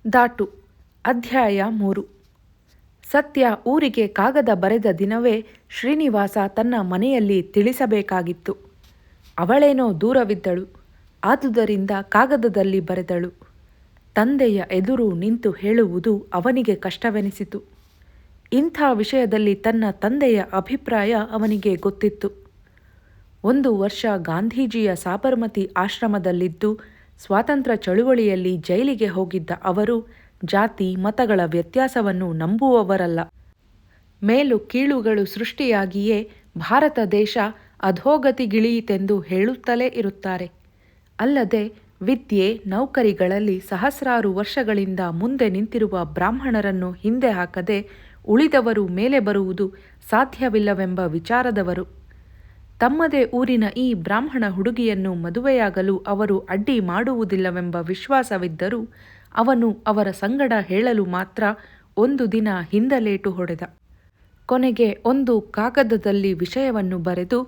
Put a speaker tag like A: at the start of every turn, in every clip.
A: ದಾಟು. ಅಧ್ಯಾಯ 3. ಸತ್ಯ ಊರಿಗೆ ಕಾಗದ ಬರೆದ ದಿನವೇ ಶ್ರೀನಿವಾಸ ತನ್ನ ಮನೆಯಲ್ಲಿ ತಿಳಿಸಬೇಕಾಗಿತ್ತು. ಅವಳೇನೋ ದೂರವಿದ್ದಳು, ಆದುದರಿಂದ ಕಾಗದದಲ್ಲಿ ಬರೆದಳು. ತಂದೆಯ ಎದುರು ನಿಂತು ಹೇಳುವುದು ಅವನಿಗೆ ಕಷ್ಟವೆನಿಸಿತು. ಇಂಥ ವಿಷಯದಲ್ಲಿ ತನ್ನ ತಂದೆಯ ಅಭಿಪ್ರಾಯ ಅವನಿಗೆ ಗೊತ್ತಿತ್ತು. 1 ವರ್ಷ ಗಾಂಧೀಜಿಯ ಸಾಬರಮತಿ ಆಶ್ರಮದಲ್ಲಿದ್ದು ಸ್ವಾತಂತ್ರ್ಯ ಚಳುವಳಿಯಲ್ಲಿ ಜೈಲಿಗೆ ಹೋಗಿದ್ದ ಅವರು ಜಾತಿ ಮತಗಳ ವ್ಯತ್ಯಾಸವನ್ನು ನಂಬುವವರಲ್ಲ. ಮೇಲು ಕೀಳುಗಳು ಸೃಷ್ಟಿಯಾಗಿಯೇ ಭಾರತ ದೇಶ ಅಧೋಗತಿಗಿಳಿಯಿತೆಂದು ಹೇಳುತ್ತಲೇ ಇರುತ್ತಾರೆ. ಅಲ್ಲದೆ ವಿದ್ಯೆ ನೌಕರಿಗಳಲ್ಲಿ ಸಹಸ್ರಾರು ವರ್ಷಗಳಿಂದ ಮುಂದೆ ನಿಂತಿರುವ ಬ್ರಾಹ್ಮಣರನ್ನು ಹಿಂದೆ ಹಾಕದೆ ಉಳಿದವರು ಮೇಲೆ ಬರುವುದು ಸಾಧ್ಯವಿಲ್ಲವೆಂಬ ವಿಚಾರದವರು. ತಮ್ಮದೇ ಊರಿನ ಈ ಬ್ರಾಹ್ಮಣ ಹುಡುಗಿಯನ್ನು ಮದುವೆಯಾಗಲು ಅವರು ಅಡ್ಡಿ ಮಾಡುವುದಿಲ್ಲವೆಂಬ ವಿಶ್ವಾಸವಿದ್ದರೂ ಅವನು ಅವರ ಸಂಗಡ ಹೇಳಲು ಮಾತ್ರ 1 ದಿನ ಹಿಂದಲೇಟು ಹೊಡೆದ. ಕೊನೆಗೆ ಒಂದು ಕಾಗದದಲ್ಲಿ ವಿಷಯವನ್ನು ಬರೆದು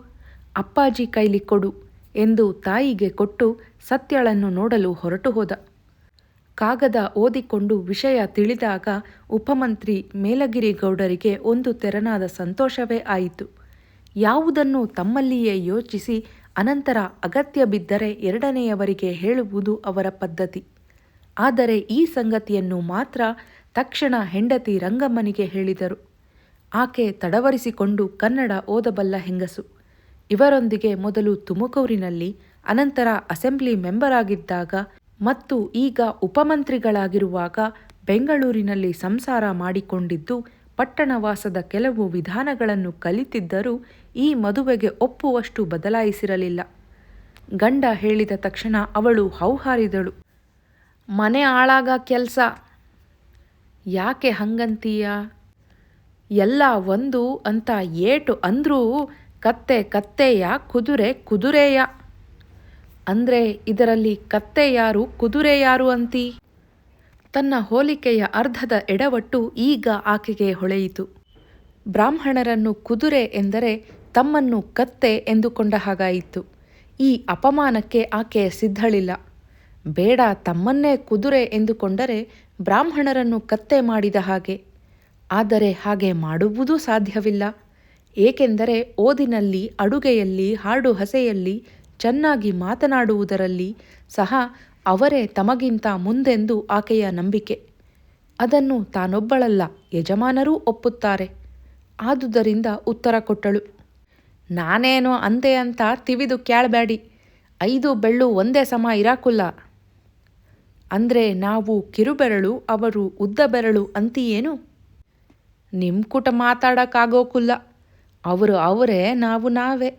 A: ಅಪ್ಪಾಜಿ ಕೈಲಿ ಕೊಡು ಎಂದು ತಾಯಿಗೆ ಕೊಟ್ಟು ಸತ್ಯಳನ್ನು ನೋಡಲು ಹೊರಟು ಹೋದ. ಕಾಗದ ಓದಿಕೊಂಡು ವಿಷಯ ತಿಳಿದಾಗ ಉಪಮಂತ್ರಿ ಮೇಲಗಿರಿಗೌಡರಿಗೆ ಒಂದು ತೆರನಾದ ಸಂತೋಷವೇ ಆಯಿತು. ಯಾವುದನ್ನು ತಮ್ಮಲ್ಲಿಯೇ ಯೋಚಿಸಿ ಅನಂತರ ಅಗತ್ಯ ಬಿದ್ದರೆ ಎರಡನೆಯವರಿಗೆ ಹೇಳುವುದು ಅವರ ಪದ್ಧತಿ. ಆದರೆ ಈ ಸಂಗತಿಯನ್ನು ಮಾತ್ರ ತಕ್ಷಣ ಹೆಂಡತಿ ರಂಗಮ್ಮನಿಗೆ ಹೇಳಿದರು. ಆಕೆ ತಡವರಿಸಿಕೊಂಡು ಕನ್ನಡ ಓದಬಲ್ಲ ಹೆಂಗಸು. ಇವರೊಂದಿಗೆ ಮೊದಲು ತುಮಕೂರಿನಲ್ಲಿ, ಅನಂತರ ಅಸೆಂಬ್ಲಿ ಮೆಂಬರಾಗಿದ್ದಾಗ ಮತ್ತು ಈಗ ಉಪಮಂತ್ರಿಗಳಾಗಿರುವಾಗ ಬೆಂಗಳೂರಿನಲ್ಲಿ ಸಂಸಾರ ಮಾಡಿಕೊಂಡಿದ್ದು ಪಟ್ಟಣವಾಸದ ಕೆಲವು ವಿಧಾನಗಳನ್ನು ಕಲಿತಿದ್ದರೂ ಈ ಮದುವೆಗೆ ಒಪ್ಪುವಷ್ಟು ಬದಲಾಯಿಸಿರಲಿಲ್ಲ. ಗಂಡ ಹೇಳಿದ ತಕ್ಷಣ ಅವಳು ಹೌಹಾರಿದಳು. ಮನೆ ಆಳಾಗ ಕೆಲಸ. ಯಾಕೆ ಹಂಗಂತೀಯ? ಎಲ್ಲ ಒಂದು ಅಂತ ಏಟು ಅಂದ್ರೂ ಕತ್ತೆ ಕತ್ತೆಯ ಕುದುರೆ ಕುದುರೆಯ. ಅಂದರೆ ಇದರಲ್ಲಿ ಕತ್ತೆ ಯಾರು ಕುದುರೆ ಯಾರು ಅಂತೀ? ತನ್ನ ಹೋಲಿಕೆಯ ಅರ್ಧದ ಎಡವಟ್ಟು ಈಗ ಆಕೆಗೆ ಹೊಳೆಯಿತು. ಬ್ರಾಹ್ಮಣರನ್ನು ಕುದುರೆ ಎಂದರೆ ತಮ್ಮನ್ನು ಕತ್ತೆ ಎಂದುಕೊಂಡ ಹಾಗಾಯಿತು. ಈ ಅಪಮಾನಕ್ಕೆ ಆಕೆ ಸಿದ್ಧಳಿಲ್ಲ. ಬೇಡ, ತಮ್ಮನ್ನೇ ಕುದುರೆ ಎಂದುಕೊಂಡರೆ ಬ್ರಾಹ್ಮಣರನ್ನು ಕತ್ತೆ ಮಾಡಿದ ಹಾಗೆ. ಆದರೆ ಹಾಗೆ ಮಾಡುವುದೂ ಸಾಧ್ಯವಿಲ್ಲ. ಏಕೆಂದರೆ ಓದಿನಲ್ಲಿ, ಅಡುಗೆಯಲ್ಲಿ, ಹಾಡು ಹಸೆಯಲ್ಲಿ, ಚೆನ್ನಾಗಿ ಮಾತನಾಡುವುದರಲ್ಲಿ ಸಹ ಅವರೇ ತಮಗಿಂತ ಮುಂದೆಂದು ಆಕೆಯ ನಂಬಿಕೆ. ಅದನ್ನು ತಾನೊಬ್ಬಳಲ್ಲ, ಯಜಮಾನರೂ ಒಪ್ಪುತ್ತಾರೆ. ಆದುದರಿಂದ ಉತ್ತರ ಕೊಟ್ಟಳು. ನಾನೇನೋ ಅಂದೆ ಅಂತ ತಿವಿದು ಕ್ಯಾಳ್ಬೇಡಿ. 5 ಬೆಳ್ಳು ಒಂದೇ ಸಮ ಇರಾಕುಲ್ಲ. ಅಂದರೆ ನಾವು ಕಿರುಬೆರಳು, ಅವರು ಉದ್ದ ಬೆರಳು ಅಂತೀಯೇನು? ನಿಮ್ಮ ಕೂಟ ಮಾತಾಡೋಕ್ಕಾಗೋಕುಲ್ಲ. ಅವರು ಅವರೇ, ನಾವು ನಾವೇ.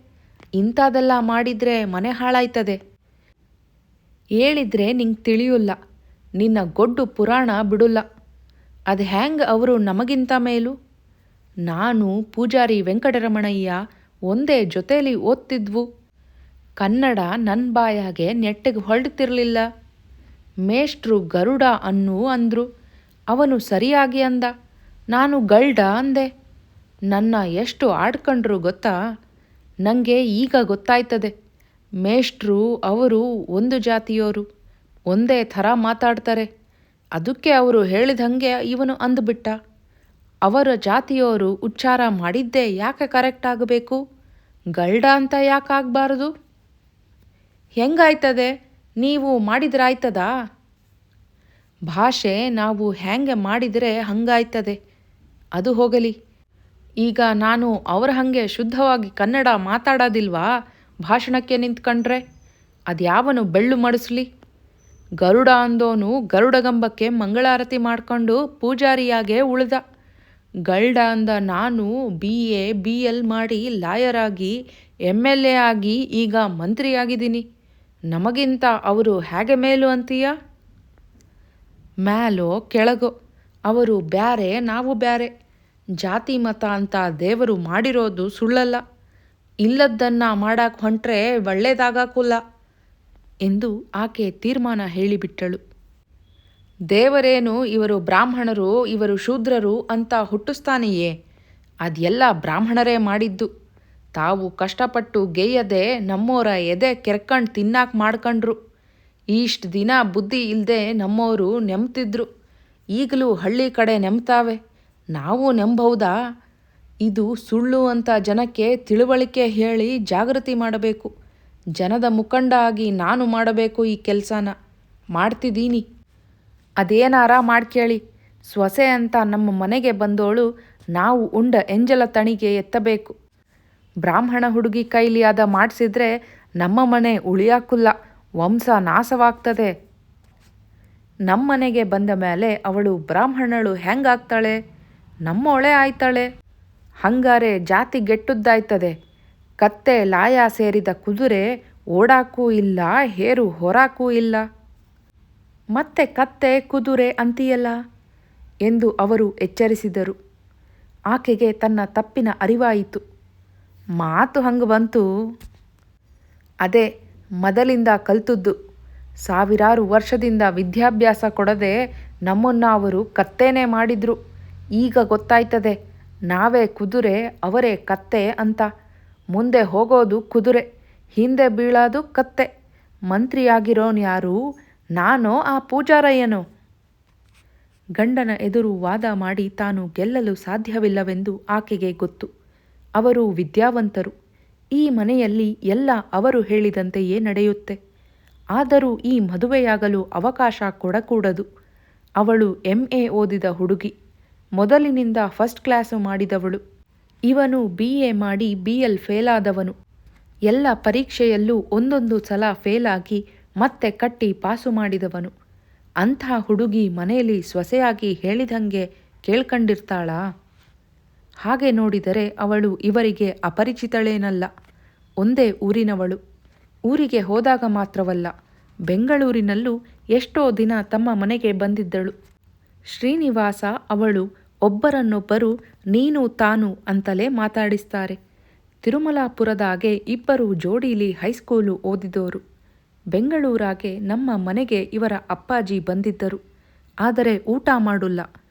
A: ಇಂಥದೆಲ್ಲ ಮಾಡಿದರೆ ಮನೆ ಹಾಳಾಯ್ತದೆ. ಹೇಳಿದ್ರೆ ನಿಂಗೆ ತಿಳಿಯುಲ್ಲ. ನಿನ್ನ ಗೊಡ್ಡು ಪುರಾಣ ಬಿಡುಲ್ಲ. ಅದು ಹ್ಯಾಂಗೆ ಅವರು ನಮಗಿಂತ ಮೇಲು? ನಾನು ಪೂಜಾರಿ ವೆಂಕಟರಮಣಯ್ಯ ಒಂದೇ ಜೊತೆಲಿ ಓದ್ತಿದ್ವು. ಕನ್ನಡ ನನ್ನ ಬಾಯಾಗೆ ನೆಟ್ಟಿಗೆ ಹೊರಡ್ತಿರ್ಲಿಲ್ಲ. ಮೇಷ್ಟ್ರು ಗರುಡ ಅನ್ನು ಅಂದರು. ಅವನು ಸರಿಯಾಗಿ ಅಂದ. ನಾನು ಗಲ್ಡ ಅಂದೆ. ನನ್ನ ಎಷ್ಟು ಆಡ್ಕೊಂಡ್ರು ಗೊತ್ತಾ? ನನಗೆ ಈಗ ಗೊತ್ತಾಯ್ತದೆ. ಮೇಷ್ಟ್ರು ಅವರು ಒಂದು ಜಾತಿಯೋರು, ಒಂದೇ ಥರ ಮಾತಾಡ್ತಾರೆ. ಅದಕ್ಕೆ ಅವರು ಹೇಳಿದಂಗೆ ಇವನು ಅಂದುಬಿಟ್ಟ. ಅವರ ಜಾತಿಯೋರು ಉಚ್ಚಾರ ಮಾಡಿದ್ದೇ ಯಾಕೆ ಕರೆಕ್ಟ್ ಆಗಬೇಕು? ಗಲ್ಡ ಅಂತ ಯಾಕಾಗಬಾರದು? ಹೆಂಗಾಯ್ತದೆ? ನೀವು ಮಾಡಿದ್ರಾಯ್ತದಾ? ಭಾಷೆ ನಾವು ಹ್ಯಾಂಗೆ ಮಾಡಿದರೆ ಹಂಗಾಯ್ತದೆ. ಅದು ಹೋಗಲಿ. ಈಗ ನಾನು ಅವರ ಹಾಗೆ ಶುದ್ಧವಾಗಿ ಕನ್ನಡ ಮಾತಾಡೋದಿಲ್ವಾ? ಭಾಷಣಕ್ಕೆ ನಿಂತ್ಕೊಂಡ್ರೆ ಅದ್ಯಾವನು ಬೆಳ್ಳು ಮಡಿಸ್ಲಿ? ಗರುಡ ಅಂದೋನು ಗರುಡಗಂಬಕ್ಕೆ ಮಂಗಳಾರತಿ ಮಾಡಿಕೊಂಡು ಪೂಜಾರಿಯಾಗೇ ಉಳ್ದ. ಗಲ್ಡ ಅಂದ ನಾನು BA BL ಮಾಡಿ ಲಾಯರ್ ಆಗಿ MLA ಆಗಿ ಈಗ ಮಂತ್ರಿಯಾಗಿದ್ದೀನಿ. ನಮಗಿಂತ ಅವರು ಹೇಗೆ ಮೇಲು ಅಂತೀಯ? ಮ್ಯಾಲೋ ಕೆಳಗೋ ಅವರು ಬ್ಯಾರೆ, ನಾವು ಬ್ಯಾರೆ. ಜಾತಿ ಮತ ಅಂತ ದೇವರು ಮಾಡಿರೋದು ಸುಳ್ಳಲ್ಲ. ಇಲ್ಲದ್ದನ್ನು ಮಾಡಕ್ಕೆ ಹೊಂಟ್ರೆ ಒಳ್ಳೇದಾಗಕ್ಕಲ್ಲ ಎಂದು ಆಕೆ ತೀರ್ಮಾನ ಹೇಳಿಬಿಟ್ಟಳು. ದೇವರೇನು ಇವರು ಬ್ರಾಹ್ಮಣರು, ಇವರು ಶೂದ್ರರು ಅಂತ ಹುಟ್ಟಿಸ್ತಾನೆಯೇ? ಅದೆಲ್ಲ ಬ್ರಾಹ್ಮಣರೇ ಮಾಡಿದ್ದು. ತಾವು ಕಷ್ಟಪಟ್ಟು ಗೆಯ್ಯದೆ ನಮ್ಮೋರ ಎದೆ ಕೆರ್ಕಂಡು ತಿನ್ನಾಕ ಮಾಡ್ಕೊಂಡ್ರು. ಇಷ್ಟು ದಿನ ಬುದ್ಧಿ ಇಲ್ಲದೆ ನಮ್ಮೋರು ನೆಮ್ತಿದ್ರು. ಈಗಲೂ ಹಳ್ಳಿ ಕಡೆ ನೆಮ್ತಾವೆ. ನಾವು ನೆಂಬೌದಾ? ಇದು ಸುಳ್ಳು ಅಂತ ಜನಕ್ಕೆ ತಿಳುವಳಿಕೆ ಹೇಳಿ ಜಾಗೃತಿ ಮಾಡಬೇಕು. ಜನದ ಮುಖಂಡ ಆಗಿ ನಾನು ಮಾಡಬೇಕು ಈ ಕೆಲಸನ. ಮಾಡ್ತಿದ್ದೀನಿ. ಅದೇನಾರ ಮಾಡ್ಕೇಳಿ. ಸೊಸೆ ಅಂತ ನಮ್ಮ ಮನೆಗೆ ಬಂದೋಳು ನಾವು ಉಂಡ ಎಂಜಲ ತಣಿಗೆ ಎತ್ತಬೇಕು. ಬ್ರಾಹ್ಮಣ ಹುಡುಗಿ ಕೈಲಿ ಅದ ಮಾಡಿಸಿದ್ರೆ ನಮ್ಮ ಮನೆ ಉಳಿಯಾಕುಲ್ಲ, ವಂಶ ನಾಶವಾಗ್ತದೆ. ನಮ್ಮನೆಗೆ ಬಂದ ಮೇಲೆ ಅವಳು ಬ್ರಾಹ್ಮಣಳು ಹೆಂಗಾಗ್ತಾಳೆ? ನಮ್ಮೊಳೆ ಆಯ್ತಾಳೆ. ಹಂಗಾರೆ ಜಾತಿ ಗೆಟ್ಟುದ್ದಾಯ್ತದೆ. ಕತ್ತೆ ಲಾಯ ಸೇರಿದ ಕುದುರೆ ಓಡಾಕೂ ಇಲ್ಲ, ಹೇರು ಹೊರಾಕೂ ಇಲ್ಲ. ಮತ್ತೆ ಕತ್ತೆ ಕುದುರೆ ಅಂತೀಯಲ್ಲ ಎಂದು ಅವರು ಎಚ್ಚರಿಸಿದರು. ಆಕೆಗೆ ತನ್ನ ತಪ್ಪಿನ ಅರಿವಾಯಿತು. ಮಾತು ಹಂಗೆ ಬಂತು. ಅದೇ ಮೊದಲಿಂದ ಕಲ್ತದ್ದು. ಸಾವಿರಾರು ವರ್ಷದಿಂದ ವಿದ್ಯಾಭ್ಯಾಸ ಕೊಡದೆ ನಮ್ಮನ್ನು ಅವರು ಕತ್ತೇನೆ ಮಾಡಿದ್ರು. ಈಗ ಗೊತ್ತಾಯ್ತದೆ, ನಾವೇ ಕುದುರೆ ಅವರೇ ಕತ್ತೆ ಅಂತ. ಮುಂದೆ ಹೋಗೋದು ಕುದುರೆ, ಹಿಂದೆ ಬೀಳೋದು ಕತ್ತೆ. ಮಂತ್ರಿಯಾಗಿರೋನು ಯಾರು? ನಾನೋ ಆ ಪೂಜಾರಯ್ಯನೋ? ಗಂಡನ ಎದುರು ವಾದ ಮಾಡಿ ತಾನು ಗೆಲ್ಲಲು ಸಾಧ್ಯವಿಲ್ಲವೆಂದು ಆಕೆಗೆ ಗೊತ್ತು. ಅವರು ವಿದ್ಯಾವಂತರು. ಈ ಮನೆಯಲ್ಲಿ ಎಲ್ಲ ಅವರು ಹೇಳಿದಂತೆಯೇ ನಡೆಯುತ್ತೆ. ಆದರೂ ಈ ಮದುವೆಯಾಗಲು ಅವಕಾಶ ಕೊಡಕೂಡದು. ಅವಳು MA ಓದಿದ ಹುಡುಗಿ, ಮೊದಲಿನಿಂದ ಫಸ್ಟ್ ಕ್ಲಾಸು ಮಾಡಿದವಳು. ಇವನು BA ಮಾಡಿ BL ಫೇಲಾದವನು. ಎಲ್ಲ ಪರೀಕ್ಷೆಯಲ್ಲೂ ಒಂದೊಂದು ಸಲ ಫೇಲಾಗಿ ಮತ್ತೆ ಕಟ್ಟಿ ಪಾಸು ಮಾಡಿದವನು. ಅಂಥ ಹುಡುಗಿ ಮನೆಯಲ್ಲಿ ಸೊಸೆಯಾಗಿ ಹೇಳಿದಂಗೆ ಕೇಳ್ಕೊಂಡಿರ್ತಾಳಾ? ಹಾಗೆ ನೋಡಿದರೆ ಅವಳು ಇವರಿಗೆ ಅಪರಿಚಿತಳೇನಲ್ಲ. ಒಂದೇ ಊರಿನವಳು. ಊರಿಗೆ ಹೋದಾಗ ಮಾತ್ರವಲ್ಲ, ಬೆಂಗಳೂರಿನಲ್ಲೂ ಎಷ್ಟೋ ದಿನ ತಮ್ಮ ಮನೆಗೆ ಬಂದಿದ್ದಳು. ಶ್ರೀನಿವಾಸ ಅವಳು ಒಬ್ಬರನ್ನೊಬ್ಬರು ನೀನು ತಾನು ಅಂತಲೇ ಮಾತಾಡಿಸ್ತಾರೆ. ತಿರುಮಲಾಪುರದಾಗೆ ಇಬ್ಬರು ಜೋಡೀಲಿ ಹೈಸ್ಕೂಲು ಓದಿದೋರು. ಬೆಂಗಳೂರಾಗೆ ನಮ್ಮ ಮನೆಗೆ ಇವರ ಅಪ್ಪಾಜಿ ಬಂದಿದ್ದರು. ಆದರೆ ಊಟ ಮಾಡುಲ್ಲ,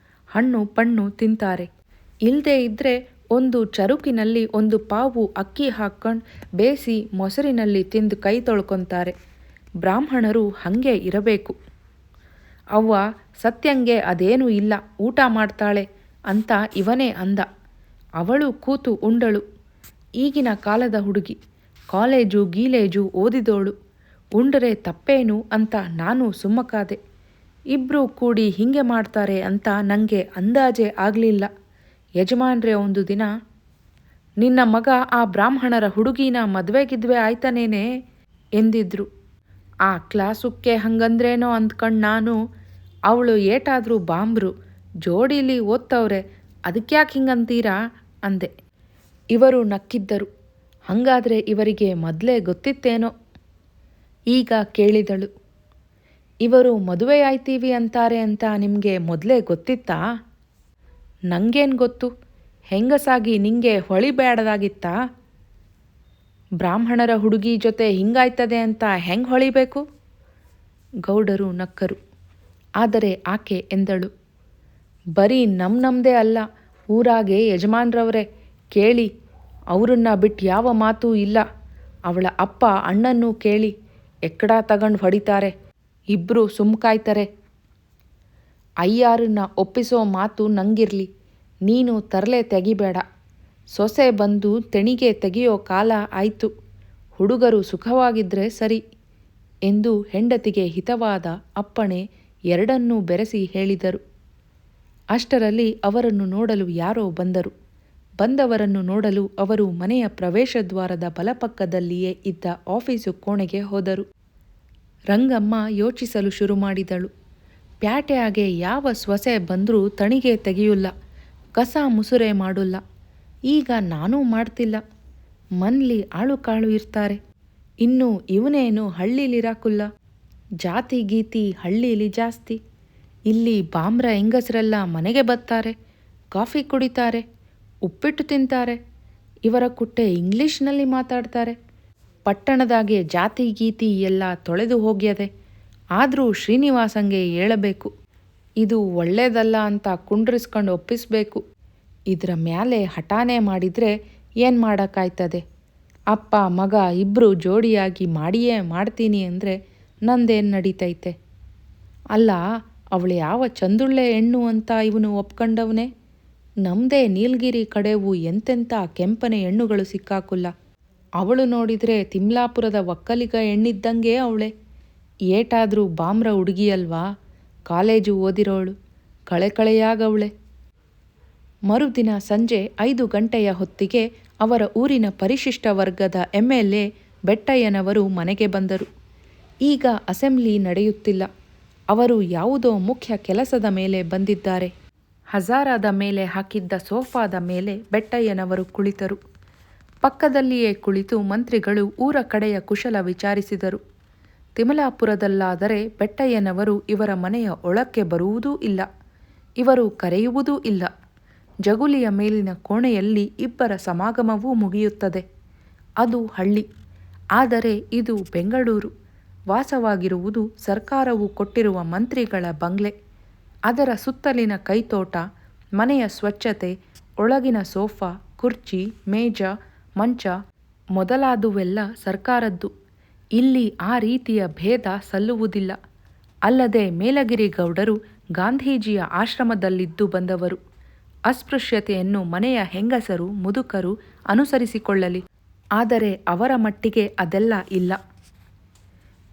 A: ಹಣ್ಣು ಪಣ್ಣು ತಿಂತಾರೆ. ಇಲ್ಲದೇ ಇದ್ದರೆ ಒಂದು ಚರುಕಿನಲ್ಲಿ ಒಂದು ಪಾವು ಅಕ್ಕಿ ಹಾಕ್ಕೊಂಡು ಬೇಯಿಸಿ ಮೊಸರಿನಲ್ಲಿ ತಿಂದು ಕೈ ತೊಳ್ಕೊತಾರೆ. ಬ್ರಾಹ್ಮಣರು ಹಾಗೆ ಇರಬೇಕು. ಅವ್ವ ಸತ್ಯಂಗೆ ಅದೇನೂ ಇಲ್ಲ, ಊಟ ಮಾಡ್ತಾಳೆ ಅಂತ ಇವನೇ ಅಂದ. ಅವಳು ಕೂತು ಉಂಡಳು. ಈಗಿನ ಕಾಲದ ಹುಡುಗಿ, ಕಾಲೇಜು ಗೀಲೇಜು ಓದಿದೋಳು. ಉಂಡರೆ ತಪ್ಪೇನು ಅಂತ ನಾನು ಸುಮ್ಮಕಾದೆ. ಇಬ್ಬರೂ ಕೂಡಿ ಹೀಗೆ ಮಾಡ್ತಾರೆ ಅಂತ ನನಗೆ ಅಂದಾಜೇ ಆಗಲಿಲ್ಲ. ಯಜಮಾನ್ರೆ ಒಂದು ದಿನ, ನಿನ್ನ ಮಗ ಆ ಬ್ರಾಹ್ಮಣರ ಹುಡುಗಿನ ಮದುವೆಗಿದ್ವೆ ಆಯ್ತಾನೇನೆ ಎಂದಿದ್ರು. ಆ ಕ್ಲಾಸುಕ್ಕೆ ಹಂಗಂದ್ರೇನೋ ಅಂದ್ಕೊಂಡು ನಾನು, ಅವಳು ಏಟಾದರೂ ಬಾಂಬ್ರು, ಜೋಡೀಲಿ ಓದ್ತವ್ರೆ, ಅದಕ್ಯಾಕೆ ಹಿಂಗಂತೀರಾ ಅಂದೆ. ಇವರು ನಕ್ಕಿದ್ದರು. ಹಾಗಾದರೆ ಇವರಿಗೆ ಮೊದಲೇ ಗೊತ್ತಿತ್ತೇನೋ? ಈಗ ಕೇಳಿದಳು, ಇವರು ಮದುವೆಯಾಯ್ತೀವಿ ಅಂತಾರೆ ಅಂತ ನಿಮಗೆ ಮೊದಲೇ ಗೊತ್ತಿತ್ತಾ? ನಂಗೇನು ಗೊತ್ತು, ಹೆಂಗಸಾಗಿ ನಿಂಗೆ ಹೊಳಿಬೇಡದಾಗಿತ್ತಾ? ಬ್ರಾಹ್ಮಣರ ಹುಡುಗಿ ಜೊತೆ ಹಿಂಗಾಯ್ತದೆ ಅಂತ ಹೆಂಗೆ ಹೊಳಿಬೇಕು? ಗೌಡರು ನಕ್ಕರು. ಆದರೆ ಆಕೆ ಎಂದಳು, ಬರೀ ನಮ್ಮದೇ ಅಲ್ಲ, ಊರಾಗೆ ಯಜಮಾನ್ರವ್ರೆ ಕೇಳಿ, ಅವರನ್ನ ಬಿಟ್ಟು ಯಾವ ಮಾತೂ ಇಲ್ಲ. ಅವಳ ಅಪ್ಪ ಅಣ್ಣನ್ನೂ ಕೇಳಿ, ಎಕ್ಕಡ ತಗೊಂಡು ಹೊಡಿತಾರೆ. ಇಬ್ಬರು ಸುಮ್ಕಾಯ್ತಾರೆ. ಅಯ್ಯಾರನ್ನ ಒಪ್ಪಿಸೋ ಮಾತು ನಂಗಿರಲಿ, ನೀನು ತರಲೆ ತೆಗಿಬೇಡ. ಸೊಸೆ ಬಂದು ತೆಣಿಗೆ ತೆಗೆಯೋ ಕಾಲ ಆಯಿತು. ಹುಡುಗರು ಸುಖವಾಗಿದ್ದರೆ ಸರಿ ಎಂದು ಹೆಂಡತಿಗೆ ಹಿತವಾದ ಅಪ್ಪಣೆ ಎರಡನ್ನೂ ಬೆರೆಸಿ ಹೇಳಿದರು. ಅಷ್ಟರಲ್ಲಿ ಅವರನ್ನು ನೋಡಲು ಯಾರೋ ಬಂದರು. ಬಂದವರನ್ನು ನೋಡಲು ಅವರು ಮನೆಯ ಪ್ರವೇಶದ್ವಾರದ ಬಲಪಕ್ಕದಲ್ಲಿಯೇ ಇದ್ದ ಆಫೀಸು ಕೋಣೆಗೆ ಹೋದರು. ರಂಗಮ್ಮ ಯೋಚಿಸಲು ಶುರು ಮಾಡಿದಳು. ಪ್ಯಾಟೆಯಾಗೆ ಯಾವ ಸೊಸೆ ಬಂದರೂ ತಣಿಗೆ ತೆಗೆಯುಲ್ಲ, ಕಸ ಮುಸುರೆ ಮಾಡುಲ್ಲ. ಈಗ ನಾನೂ ಮಾಡ್ತಿಲ್ಲ. ಮನ್ಲಿ ಆಳು ಕಾಳು ಇರ್ತಾರೆ. ಇನ್ನು ಇವನೇನು ಹಳ್ಳೀಲಿರಾಕುಲ್ಲ. ಜಾತಿ ಗೀತಿ ಹಳ್ಳೀಲಿ ಜಾಸ್ತಿ. ಇಲ್ಲಿ ಬಾಮ್ರ ಹೆಂಗಸರೆಲ್ಲ ಮನೆಗೆ ಬರ್ತಾರೆ, ಕಾಫಿ ಕುಡಿತಾರೆ, ಉಪ್ಪಿಟ್ಟು ತಿಂತಾರೆ. ಇವರ ಕುಟ್ಟೆ ಇಂಗ್ಲೀಷ್ನಲ್ಲಿ ಮಾತಾಡ್ತಾರೆ. ಪಟ್ಟಣದಾಗೆ ಜಾತಿ ಗೀತಿ ಎಲ್ಲ ತೊಳೆದು ಹೋಗ್ಯದೆ. ಆದರೂ ಶ್ರೀನಿವಾಸಂಗೆ ಹೇಳಬೇಕು, ಇದು ಒಳ್ಳೇದಲ್ಲ ಅಂತ ಕುಂಡ್ರಿಸ್ಕೊಂಡು ಒಪ್ಪಿಸ್ಬೇಕು. ಇದರ ಮ್ಯಾಲೆ ಹಠಾನೆ ಮಾಡಿದರೆ ಏನು ಮಾಡೋಕ್ಕಾಯ್ತದೆ? ಅಪ್ಪ ಮಗ ಇಬ್ಬರು ಜೋಡಿಯಾಗಿ ಮಾಡಿಯೇ ಮಾಡ್ತೀನಿ ಅಂದರೆ ನಂದೇನು ನಡೀತೈತೆ? ಅಲ್ಲ, ಅವಳು ಯಾವ ಚಂದುಳ್ಳೆ ಹೆಣ್ಣು ಅಂತ ಇವನು ಒಪ್ಕೊಂಡವನೇ. ನಮ್ಮದೇ ನೀಲಗಿರಿ ಕಡೆವು ಎಂತೆಂಥ ಕೆಂಪನೆ ಹೆಣ್ಣುಗಳು ಸಿಕ್ಕಾಕುಲ್ಲ. ಅವಳು ನೋಡಿದರೆ ತಿಮ್ಲಾಪುರದ ಒಕ್ಕಲಿಗ ಹೆಣ್ಣಿದ್ದಂಗೆ ಅವಳೆ. ಏಟಾದರೂ ಬಾಮ್ರ ಹುಡುಗಿಯಲ್ವಾ, ಕಾಲೇಜು ಓದಿರೋಳು, ಕಳೆಯಾಗವಳೆ. ಮರುದಿನ ಸಂಜೆ 5 ಗಂಟೆಯ ಹೊತ್ತಿಗೆ ಅವರ ಊರಿನ ಪರಿಶಿಷ್ಟ ವರ್ಗದ MLA ಬೆಟ್ಟಯ್ಯನವರು ಮನೆಗೆ ಬಂದರು. ಈಗ ಅಸೆಂಬ್ಲಿ ನಡೆಯುತ್ತಿಲ್ಲ. ಅವರು ಯಾವುದೋ ಮುಖ್ಯ ಕೆಲಸದ ಮೇಲೆ ಬಂದಿದ್ದಾರೆ. ಹಜಾರದ ಮೇಲೆ ಹಾಕಿದ್ದ ಸೋಫಾದ ಮೇಲೆ ಬೆಟ್ಟಯ್ಯನವರು ಕುಳಿತರು. ಪಕ್ಕದಲ್ಲಿಯೇ ಕುಳಿತು ಮಂತ್ರಿಗಳು ಊರ ಕಡೆಯ ಕುಶಲ ವಿಚಾರಿಸಿದರು. ತಿಮಲಾಪುರದಲ್ಲಾದರೆ ಬೆಟ್ಟಯ್ಯನವರು ಇವರ ಮನೆಯ ಒಳಕ್ಕೆ ಬರುವುದೂ ಇಲ್ಲ, ಇವರು ಕರೆಯುವುದೂ ಇಲ್ಲ. ಜಗುಲಿಯ ಮೇಲಿನ ಕೋಣೆಯಲ್ಲಿ ಇಬ್ಬರ ಸಮಾಗಮವೂ ಮುಗಿಯುತ್ತದೆ. ಅದು ಹಳ್ಳಿ, ಆದರೆ ಇದು ಬೆಂಗಳೂರು. ವಾಸವಾಗಿರುವುದು ಸರ್ಕಾರವು ಕೊಟ್ಟಿರುವ ಮಂತ್ರಿಗಳ ಬಂಗ್ಲೆ. ಅದರ ಸುತ್ತಲಿನ ಕೈತೋಟ, ಮನೆಯ ಸ್ವಚ್ಛತೆ, ಒಳಗಿನ ಸೋಫಾ, ಕುರ್ಚಿ, ಮೇಜ, ಮಂಚ ಮೊದಲಾದುವೆಲ್ಲ ಸರ್ಕಾರದ್ದು. ಇಲ್ಲಿ ಆ ರೀತಿಯ ಭೇದ ಸಲ್ಲುವುದಿಲ್ಲ. ಅಲ್ಲದೆ ಮೇಲಗಿರಿ ಗೌಡರು ಗಾಂಧೀಜಿಯ ಆಶ್ರಮದಲ್ಲಿದ್ದು ಬಂದವರು. ಅಸ್ಪೃಶ್ಯತೆಯನ್ನು ಮನೆಯ ಹೆಂಗಸರು ಮುದುಕರು ಅನುಸರಿಸಿಕೊಳ್ಳಲಿ, ಆದರೆ ಅವರ ಮಟ್ಟಿಗೆ ಅದೆಲ್ಲ ಇಲ್ಲ.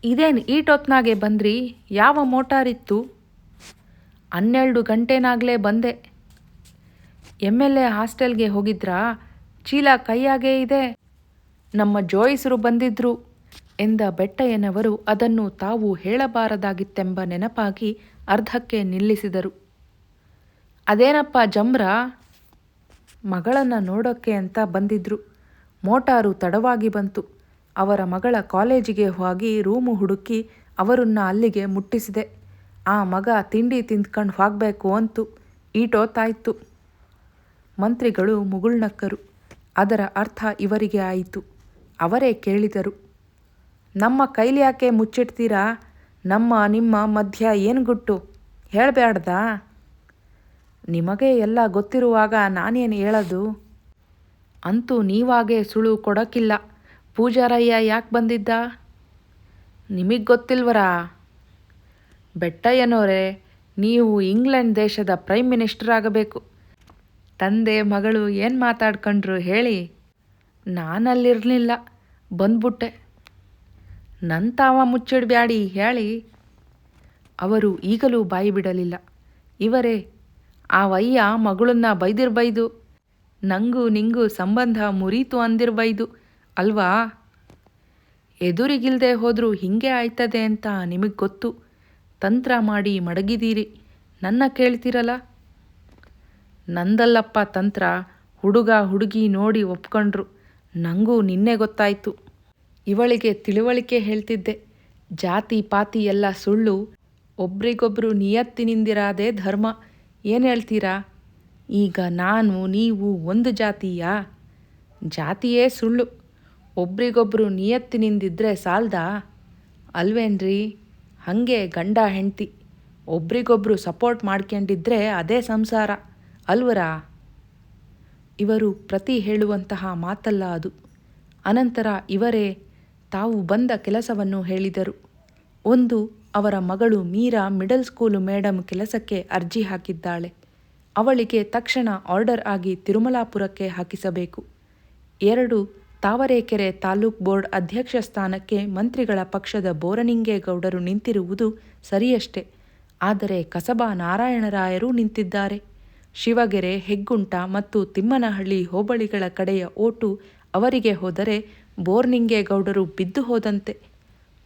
A: ಇದೇನು ಈಟೊತ್ನಾಗೆ ಬಂದ್ರಿ? ಯಾವ ಮೋಟಾರಿತ್ತು? 12 ಗಂಟೆನಾಗಲೇ ಬಂದೆ. MLA ಹಾಸ್ಟೆಲ್ಗೆ ಹೋಗಿದ್ರಾ? ಚೀಲ ಕೈಯಾಗೇ ಇದೆ. ನಮ್ಮ ಜೋಯಿಸರು ಬಂದಿದ್ರು ಎಂದ ಬೆಟ್ಟಯ್ಯನವರು ಅದನ್ನು ತಾವು ಹೇಳಬಾರದಾಗಿತ್ತೆಂಬ ನೆನಪಾಗಿ ಅರ್ಧಕ್ಕೆ ನಿಲ್ಲಿಸಿದರು. ಅದೇನಪ್ಪ ಜಂಬ್ರ? ಮಗಳನ್ನು ನೋಡೋಕ್ಕೆ ಅಂತ ಬಂದಿದ್ರು. ಮೋಟಾರು ತಡವಾಗಿ ಬಂತು. ಅವರ ಮಗಳ ಕಾಲೇಜಿಗೆ ಹೋಗಿ ರೂಮು ಹುಡುಕಿ ಅವರನ್ನ ಅಲ್ಲಿಗೆ ಮುಟ್ಟಿಸಿದೆ. ಆ ಮಗ ತಿಂಡಿ ತಿಂದ್ಕೊಂಡು ಹೋಗಬೇಕು ಅಂತು. ಈಟೋತಾಯ್ತು. ಮಂತ್ರಿಗಳು ಮುಗುಳ್ನಕ್ಕರು. ಅದರ ಅರ್ಥ ಇವರಿಗೆ ಆಯಿತು. ಅವರೇ ಕೇಳಿದರು, ನಮ್ಮ ಕೈಲಿಯಾಕೆ ಮುಚ್ಚಿಡ್ತೀರಾ? ನಿಮ್ಮ ಮಧ್ಯ ಏನು ಗುಟ್ಟು? ಹೇಳಬೇಡ್ದಾ? ನಿಮಗೆ ಎಲ್ಲ ಗೊತ್ತಿರುವಾಗ ನಾನೇನು ಹೇಳೋದು? ಅಂತೂ ನೀವಾಗೆ ಸುಳು ಕೊಡೋಕ್ಕಿಲ್ಲ. ಪೂಜಾರಯ್ಯ ಯಾಕೆ ಬಂದಿದ್ದ? ನಿಮಗೆ ಗೊತ್ತಿಲ್ವರಾ? ಬೆಟ್ಟಯ್ಯನವರೇ, ನೀವು ಇಂಗ್ಲೆಂಡ್ ದೇಶದ ಪ್ರೈಮ್ ಮಿನಿಸ್ಟರ್ ಆಗಬೇಕು. ತಂದೆ ಮಗಳು ಏನು ಮಾತಾಡ್ಕೊಂಡ್ರು ಹೇಳಿ? ನಾನಲ್ಲಿರಲಿಲ್ಲ, ಬಂದ್ಬಿಟ್ಟೆ. ನಂತಾವ ಮುಚ್ಚಿಡ್ಬ್ಯಾಡಿ ಹೇಳಿ. ಅವರು ಈಗಲೂ ಬಾಯಿ ಬಿಡಲಿಲ್ಲ. ಇವರೇ ಆ ವಯ್ಯ ಮಗಳನ್ನ ಬೈದು ನಂಗೂ ನಿಂಗೂ ಸಂಬಂಧ ಮುರೀತು ಅಂದಿರ್ಬೈದು ಅಲ್ವಾ? ಎದುರಿಗಿಲ್ದೆ ಹೋದರೂ ಹೀಗೆ ಆಯ್ತದೆ ಅಂತ ನಿಮಗೆ ಗೊತ್ತು. ತಂತ್ರ ಮಾಡಿ ಮಡಗಿದ್ದೀರಿ, ನನ್ನ ಕೇಳ್ತಿರಲ್ಲ. ನಂದಲ್ಲಪ್ಪ ತಂತ್ರ. ಹುಡುಗ ಹುಡುಗಿ ನೋಡಿ ಒಪ್ಕೊಂಡ್ರು. ನನಗೂ ನಿನ್ನೆ ಗೊತ್ತಾಯಿತು. ಇವಳಿಗೆ ತಿಳುವಳಿಕೆ ಹೇಳ್ತಿದ್ದೆ. ಜಾತಿ ಪಾತಿ ಎಲ್ಲ ಸುಳ್ಳು, ಒಬ್ರಿಗೊಬ್ರು ನಿಯತ್ತಿನಿಂದಿರಾದೇ ಧರ್ಮ. ಏನು ಹೇಳ್ತೀರಾ? ಈಗ ನಾನು ನೀವು ಒಂದು ಜಾತಿಯಾ? ಜಾತಿಯೇ ಸುಳ್ಳು. ಒಬ್ರಿಗೊಬ್ರು ನಿಯತ್ತಿನಿಂದಿದ್ರೆ ಸಾಲ್ದಾ? ಅಲ್ವೇನ್ರಿ? ಹಾಗೆ ಗಂಡ ಹೆಂಡ್ತಿ ಒಬ್ರಿಗೊಬ್ರು ಸಪೋರ್ಟ್ ಮಾಡ್ಕೊಂಡಿದ್ರೆ ಅದೇ ಸಂಸಾರ ಅಲ್ವರಾ? ಇವರು ಪ್ರತಿ ಹೇಳುವಂತಹ ಮಾತಲ್ಲ ಅದು. ಅನಂತರ ಇವರೇ ತಾವು ಬಂದ ಕೆಲಸವನ್ನು ಹೇಳಿದರು. ಒಂದು, ಅವರ ಮಗಳು ಮೀರಾ ಮಿಡಲ್ ಸ್ಕೂಲು ಮೇಡಮ್ ಕೆಲಸಕ್ಕೆ ಅರ್ಜಿ ಹಾಕಿದ್ದಾಳೆ. ಅವಳಿಗೆ ತಕ್ಷಣ ಆರ್ಡರ್ ಆಗಿ ತಿರುಮಲಾಪುರಕ್ಕೆ ಹಾಕಿಸಬೇಕು. 2, ತಾವರೆಕೆರೆ ತಾಲೂಕ್ ಬೋರ್ಡ್ ಅಧ್ಯಕ್ಷ ಸ್ಥಾನಕ್ಕೆ ಮಂತ್ರಿಗಳ ಪಕ್ಷದ ಬೋರನಿಂಗೇಗೌಡರು ನಿಂತಿರುವುದು ಸರಿಯಷ್ಟೇ. ಆದರೆ ಕಸಬಾ ನಾರಾಯಣರಾಯರು ನಿಂತಿದ್ದಾರೆ. ಶಿವಗೆರೆ, ಹೆಗ್ಗುಂಟ ಮತ್ತು ತಿಮ್ಮನಹಳ್ಳಿ ಹೋಬಳಿಗಳ ಕಡೆಯ ಓಟು ಅವರಿಗೆ ಹೋದರೆ ಬೋರ್ನಿಂಗೇಗೌಡರು ಬಿದ್ದು ಹೋದಂತೆ.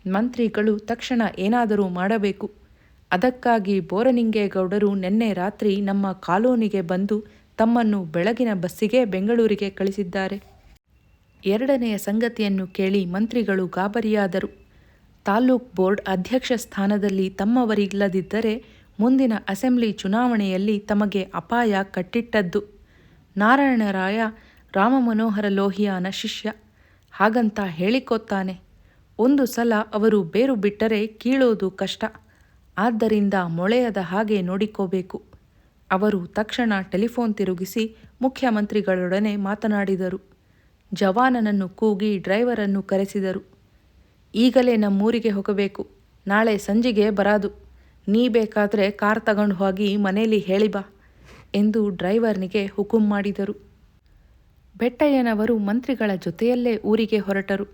A: ಮಂತ್ರಿಗಳು ತಕ್ಷಣ ಏನಾದರೂ ಮಾಡಬೇಕು. ಅದಕ್ಕಾಗಿ ಬೋರನಿಂಗೇಗೌಡರು ನಿನ್ನೆ ರಾತ್ರಿ ನಮ್ಮ ಕಾಲೋನಿಗೆ ಬಂದು ತಮ್ಮನ್ನು ಬೆಳಗಿನ ಬಸ್ಸಿಗೆ ಬೆಂಗಳೂರಿಗೆ ಕಳಿಸಿದ್ದಾರೆ. 2ನೆಯ ಸಂಗತಿಯನ್ನು ಕೇಳಿ ಮಂತ್ರಿಗಳು ಗಾಬರಿಯಾದರು. ತಾಲೂಕ್ ಬೋರ್ಡ್ ಅಧ್ಯಕ್ಷ ಸ್ಥಾನದಲ್ಲಿ ತಮ್ಮವರಿಲ್ಲದಿದ್ದರೆ ಮುಂದಿನ ಅಸೆಂಬ್ಲಿ ಚುನಾವಣೆಯಲ್ಲಿ ತಮಗೆ ಅಪಾಯ ಕಟ್ಟಿಟ್ಟದ್ದು. ನಾರಾಯಣರಾಯ ರಾಮಮನೋಹರ ಲೋಹಿಯಾನ ಶಿಷ್ಯ, ಹಾಗಂತ ಹೇಳಿಕೊತ್ತಾನೆ. ಒಂದು ಸಲ ಅವರು ಬೇರು ಬಿಟ್ಟರೆ ಕೀಳೋದು ಕಷ್ಟ. ಆದ್ದರಿಂದ ಮೊಳೆಯದ ಹಾಗೆ ನೋಡಿಕೋಬೇಕು. ಅವರು ತಕ್ಷಣ ಟೆಲಿಫೋನ್ ತಿರುಗಿಸಿ ಮುಖ್ಯಮಂತ್ರಿಗಳೊಡನೆ ಮಾತನಾಡಿದರು. ಜವಾನನನ್ನು ಕೂಗಿ ಡ್ರೈವರನ್ನು ಕರೆಸಿದರು. ಈಗಲೇ ನಮ್ಮೂರಿಗೆ ಹೋಗಬೇಕು, ನಾಳೆ ಸಂಜೆಗೆ ಬರಾದು. ನೀ ಬೇಕಾದರೆ ಕಾರ್ ತಗೊಂಡು ಹೋಗಿ ಮನೇಲಿ ಹೇಳಿ ಬಾ ಎಂದು ಡ್ರೈವರ್ನಿಗೆ ಹುಕುಂ ಮಾಡಿದರು. ಬೆಟ್ಟಯ್ಯನವರು ಮಂತ್ರಿಗಳ ಜೊತೆಯಲ್ಲೇ ಊರಿಗೆ ಹೊರಟರು.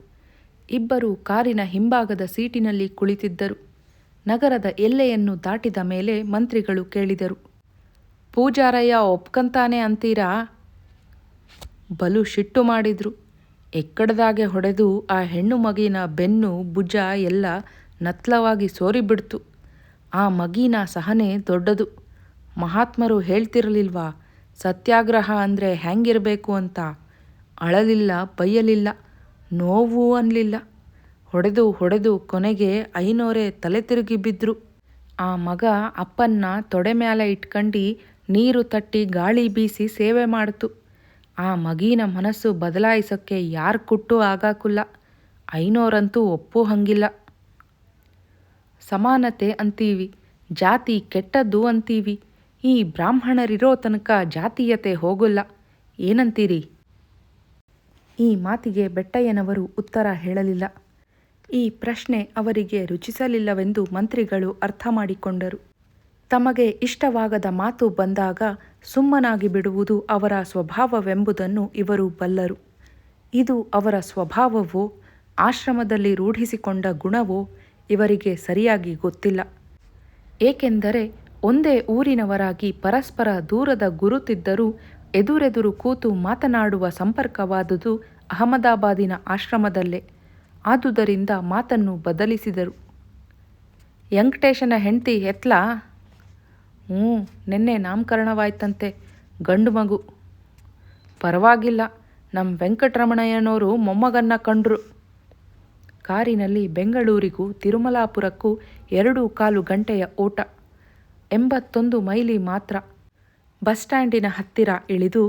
A: ಇಬ್ಬರು ಕಾರಿನ ಹಿಂಭಾಗದ ಸೀಟಿನಲ್ಲಿ ಕುಳಿತಿದ್ದರು. ನಗರದ ಎಲ್ಲೆಯನ್ನು ದಾಟಿದ ಮೇಲೆ ಮಂತ್ರಿಗಳು ಕೇಳಿದರು, ಪೂಜಾರಯ್ಯ ಒಪ್ಕಂತಾನೆ ಅಂತೀರಾ? ಬಲು ಶಿಟ್ಟು ಮಾಡಿದ್ರು. ಎಕ್ಕಡದಾಗೆ ಹೊಡೆದು ಆ ಹೆಣ್ಣು ಮಗಿನ ಬೆನ್ನು ಭುಜ ಎಲ್ಲ ನತ್ಲವಾಗಿ ಸೋರಿಬಿಡ್ತು. ಆ ಮಗಿನ ಸಹನೆ ದೊಡ್ಡದು. ಮಹಾತ್ಮರು ಹೇಳ್ತಿರಲಿಲ್ವಾ, ಸತ್ಯಾಗ್ರಹ ಅಂದರೆ ಹೆಂಗಿರಬೇಕು ಅಂತ. ಅಳಲಿಲ್ಲ, ಬೈಯಲಿಲ್ಲ, ನೋವು ಅನ್ನಲಿಲ್ಲ. ಹೊಡೆದು ಹೊಡೆದು ಕೊನೆಗೆ ಐನೋರೆ ತಲೆ ತಿರುಗಿ ಬಿದ್ರು. ಆ ಮಗ ಅಪ್ಪನ್ನ ತೊಡೆ ಮ್ಯಾಲೆ ಇಟ್ಕಂಡು ನೀರು ತಟ್ಟಿ ಗಾಳಿ ಬೀಸಿ ಸೇವೆ ಮಾಡ್ತು. ಆ ಮಗೀನ ಮನಸ್ಸು ಬದಲಾಯಿಸೋಕ್ಕೆ ಯಾರು ಕುಟ್ಟು ಆಗಾಕುಲ್ಲ. ಐನೋರಂತೂ ಒಪ್ಪೋ ಹಂಗಿಲ್ಲ. ಸಮಾನತೆ ಅಂತೀವಿ, ಜಾತಿ ಕೆಟ್ಟದ್ದು ಅಂತೀವಿ. ಈ ಬ್ರಾಹ್ಮಣರಿರೋ ತನಕ ಜಾತೀಯತೆ ಹೋಗಲ್ಲ. ಏನಂತೀರಿ? ಈ ಮಾತಿಗೆ ಬೆಟ್ಟಯ್ಯನವರು ಉತ್ತರ ಹೇಳಲಿಲ್ಲ. ಈ ಪ್ರಶ್ನೆ ಅವರಿಗೆ ರುಚಿಸಲಿಲ್ಲವೆಂದು ಮಂತ್ರಿಗಳು ಅರ್ಥ ಮಾಡಿಕೊಂಡರು. ತಮಗೆ ಇಷ್ಟವಾಗದ ಮಾತು ಬಂದಾಗ ಸುಮ್ಮನಾಗಿ ಬಿಡುವುದು ಅವರ ಸ್ವಭಾವವೆಂಬುದನ್ನು ಇವರು ಬಲ್ಲರು. ಇದು ಅವರ ಸ್ವಭಾವವೋ ಆಶ್ರಮದಲ್ಲಿ ರೂಢಿಸಿಕೊಂಡ ಗುಣವೋ ಇವರಿಗೆ ಸರಿಯಾಗಿ ಗೊತ್ತಿಲ್ಲ. ಏಕೆಂದರೆ ಒಂದೇ ಊರಿನವರಾಗಿ ಪರಸ್ಪರ ದೂರದ ಗುರುತಿದ್ದರೂ ಎದುರೆದುರು ಕೂತು ಮಾತನಾಡುವ ಸಂಪರ್ಕವಾದುದು ಅಹಮದಾಬಾದಿನ ಆಶ್ರಮದಲ್ಲೇ. ಆದುದರಿಂದ ಮಾತನ್ನು ಬದಲಿಸಿದರು. ವೆಂಕಟೇಶನ ಹೆಂಡತಿ ಎತ್ಲಾ? ನಿನ್ನೆ ನಾಮಕರಣವಾಯ್ತಂತೆ, ಗಂಡು ಮಗು. ಪರವಾಗಿಲ್ಲ, ನಮ್ಮ ವೆಂಕಟರಮಣಯ್ಯನವರು ಮೊಮ್ಮಗನ್ನ ಕಂಡ್ರು. ಕಾರಿನಲ್ಲಿ ಬೆಂಗಳೂರಿಗೂ ತಿರುಮಲಾಪುರಕ್ಕೂ 2.25 ಗಂಟೆಯ ಓಟ. 81 ಮೈಲಿ ಮಾತ್ರ. ಬಸ್ ಸ್ಟ್ಯಾಂಡಿನ ಹತ್ತಿರ ಇಳಿದು,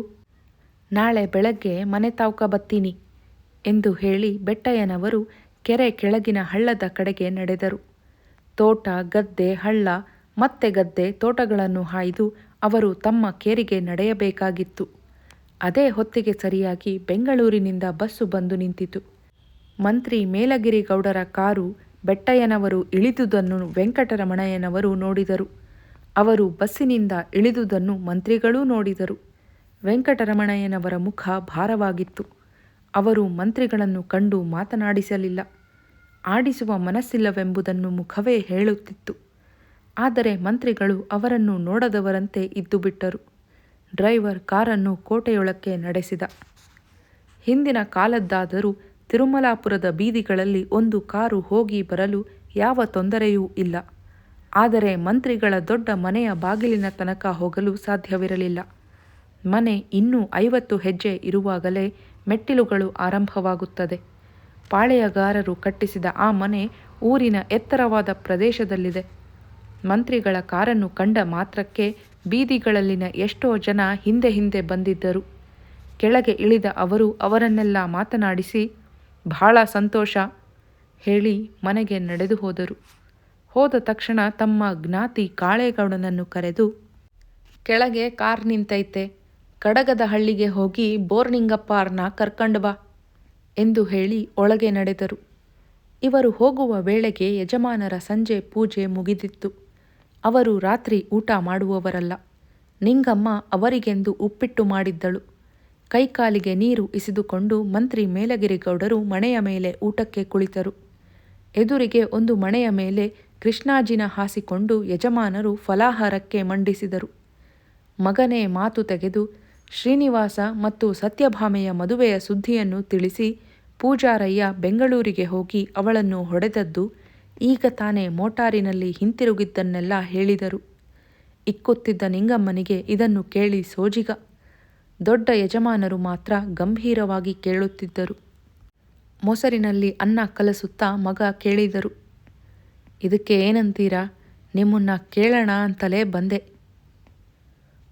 A: ನಾಳೆ ಬೆಳಗ್ಗೆ ಮನೆ ತಾವ್ಕ ಬತ್ತೀನಿ ಎಂದು ಹೇಳಿ ಬೆಟ್ಟಯ್ಯನವರು ಕೆರೆ ಕೆಳಗಿನ ಹಳ್ಳದ ಕಡೆಗೆ ನಡೆದರು. ತೋಟ, ಗದ್ದೆ, ಹಳ್ಳ, ಮತ್ತೆ ಗದ್ದೆ, ತೋಟಗಳನ್ನು ಹಾಯ್ದು ಅವರು ತಮ್ಮ ಕೇರಿಗೆ ನಡೆಯಬೇಕಾಗಿತ್ತು. ಅದೇ ಹೊತ್ತಿಗೆ ಸರಿಯಾಗಿ ಬೆಂಗಳೂರಿನಿಂದ ಬಸ್ಸು ಬಂದು ನಿಂತಿತು. ಮಂತ್ರಿ ಮೇಲಗಿರಿಗೌಡರ ಕಾರು ಬೆಟ್ಟಯ್ಯನವರು ಇಳಿದುದನ್ನು ವೆಂಕಟರಮಣಯ್ಯನವರು ನೋಡಿದರು. ಅವರು ಬಸ್ಸಿನಿಂದ ಇಳಿದುದನ್ನು ಮಂತ್ರಿಗಳೂ ನೋಡಿದರು. ವೆಂಕಟರಮಣಯ್ಯನವರ ಮುಖ ಭಾರವಾಗಿತ್ತು. ಅವರು ಮಂತ್ರಿಗಳನ್ನು ಕಂಡು ಮಾತನಾಡಿಸಲಿಲ್ಲ. ಆಡಿಸುವ ಮನಸ್ಸಿಲ್ಲವೆಂಬುದನ್ನು ಮುಖವೇ ಹೇಳುತ್ತಿತ್ತು. ಆದರೆ ಮಂತ್ರಿಗಳು ಅವರನ್ನು ನೋಡದವರಂತೆ ಇದ್ದುಬಿಟ್ಟರು. ಡ್ರೈವರ್ ಕಾರನ್ನು ಕೋಟೆಯೊಳಕ್ಕೆ ನಡೆಸಿದ. ಹಿಂದಿನ ಕಾಲದ್ದಾದರೂ ತಿರುಮಲಾಪುರದ ಬೀದಿಗಳಲ್ಲಿ ಒಂದು ಕಾರು ಹೋಗಿ ಬರಲು ಯಾವ ತೊಂದರೆಯೂ ಇಲ್ಲ. ಆದರೆ ಮಂತ್ರಿಗಳ ದೊಡ್ಡ ಮನೆಯ ಬಾಗಿಲಿನ ತನಕ ಹೋಗಲು ಸಾಧ್ಯವಿರಲಿಲ್ಲ. ಮನೆ ಇನ್ನೂ 50 ಹೆಜ್ಜೆ ಇರುವಾಗಲೇ ಮೆಟ್ಟಿಲುಗಳು ಆರಂಭವಾಗುತ್ತದೆ. ಪಾಳೆಯಗಾರರು ಕಟ್ಟಿಸಿದ ಆ ಮನೆ ಊರಿನ ಎತ್ತರವಾದ ಪ್ರದೇಶದಲ್ಲಿದೆ. ಮಂತ್ರಿಗಳ ಕಾರನ್ನು ಕಂಡ ಮಾತ್ರಕ್ಕೆ ಬೀದಿಗಳಲ್ಲಿನ ಎಷ್ಟೋ ಜನ ಹಿಂದೆ ಹಿಂದೆ ಬಂದಿದ್ದರು. ಕೆಳಗೆ ಇಳಿದ ಅವರು ಅವರನ್ನೆಲ್ಲ ಮಾತನಾಡಿಸಿ ಬಹಳ ಸಂತೋಷ ಹೇಳಿ ಮನೆಗೆ ನಡೆದು ಹೋದರು. ಹೋದ ತಕ್ಷಣ ತಮ್ಮ ಜ್ಞಾತಿ ಕಾಳೇಗೌಡನನ್ನು ಕರೆದು, ಕೆಳಗೆ ಕಾರ್ ನಿಂತೈತೆ, ಕಡಗದ ಹಳ್ಳಿಗೆ ಹೋಗಿ ಬೋರ್ನಿಂಗಪ್ಪಾರ್ನ ಕರ್ಕಂಡು ಬಾ ಎಂದು ಹೇಳಿ ಒಳಗೆ ನಡೆದರು. ಇವರು ಹೋಗುವ ವೇಳೆಗೆ ಯಜಮಾನರ ಸಂಜೆ ಪೂಜೆ ಮುಗಿದಿತ್ತು. ಅವರು ರಾತ್ರಿ ಊಟ ಮಾಡುವವರಲ್ಲ. ನಿಂಗಮ್ಮ ಅವರಿಗೆಂದು ಉಪ್ಪಿಟ್ಟು ಮಾಡಿದ್ದಳು. ಕೈಕಾಲಿಗೆ ನೀರು ಇಸಿದುಕೊಂಡು ಮಂತ್ರಿ ಮೇಲಗಿರಿಗೌಡರು ಮಣೆಯ ಮೇಲೆ ಊಟಕ್ಕೆ ಕುಳಿತರು. ಎದುರಿಗೆ ಒಂದು ಮಣೆಯ ಮೇಲೆ ಕೃಷ್ಣಾಜಿನ ಹಾಸಿಕೊಂಡು ಯಜಮಾನರು ಫಲಾಹಾರಕ್ಕೆ ಮಂಡಿಸಿದರು. ಮಗನೇ ಮಾತು ತೆಗೆದು ಶ್ರೀನಿವಾಸ ಮತ್ತು ಸತ್ಯಭಾಮೆಯ ಮದುವೆಯ ಸುದ್ದಿಯನ್ನು ತಿಳಿಸಿ ಪೂಜಾರಯ್ಯ ಬೆಂಗಳೂರಿಗೆ ಹೋಗಿ ಅವಳನ್ನು ಹೊಡೆದದ್ದು, ಈಗ ತಾನೇ ಮೋಟಾರಿನಲ್ಲಿ ಹಿಂತಿರುಗಿದ್ದನ್ನೆಲ್ಲ ಹೇಳಿದರು. ಇಕ್ಕುತ್ತಿದ್ದ ನಿಂಗಮ್ಮನಿಗೆ ಇದನ್ನು ಕೇಳಿ ಸೋಜಿಗ. ದೊಡ್ಡ ಯಜಮಾನರು ಮಾತ್ರ ಗಂಭೀರವಾಗಿ ಕೇಳುತ್ತಿದ್ದರು. ಮೊಸರಿನಲ್ಲಿ ಅನ್ನ ಕಲಸುತ್ತಾ ಮಗ ಕೇಳಿದರು, ಇದಕ್ಕೆ ಏನಂತೀರಾ? ನಿಮ್ಮನ್ನ ಕೇಳೋಣ ಅಂತಲೇ ಬಂದೆ.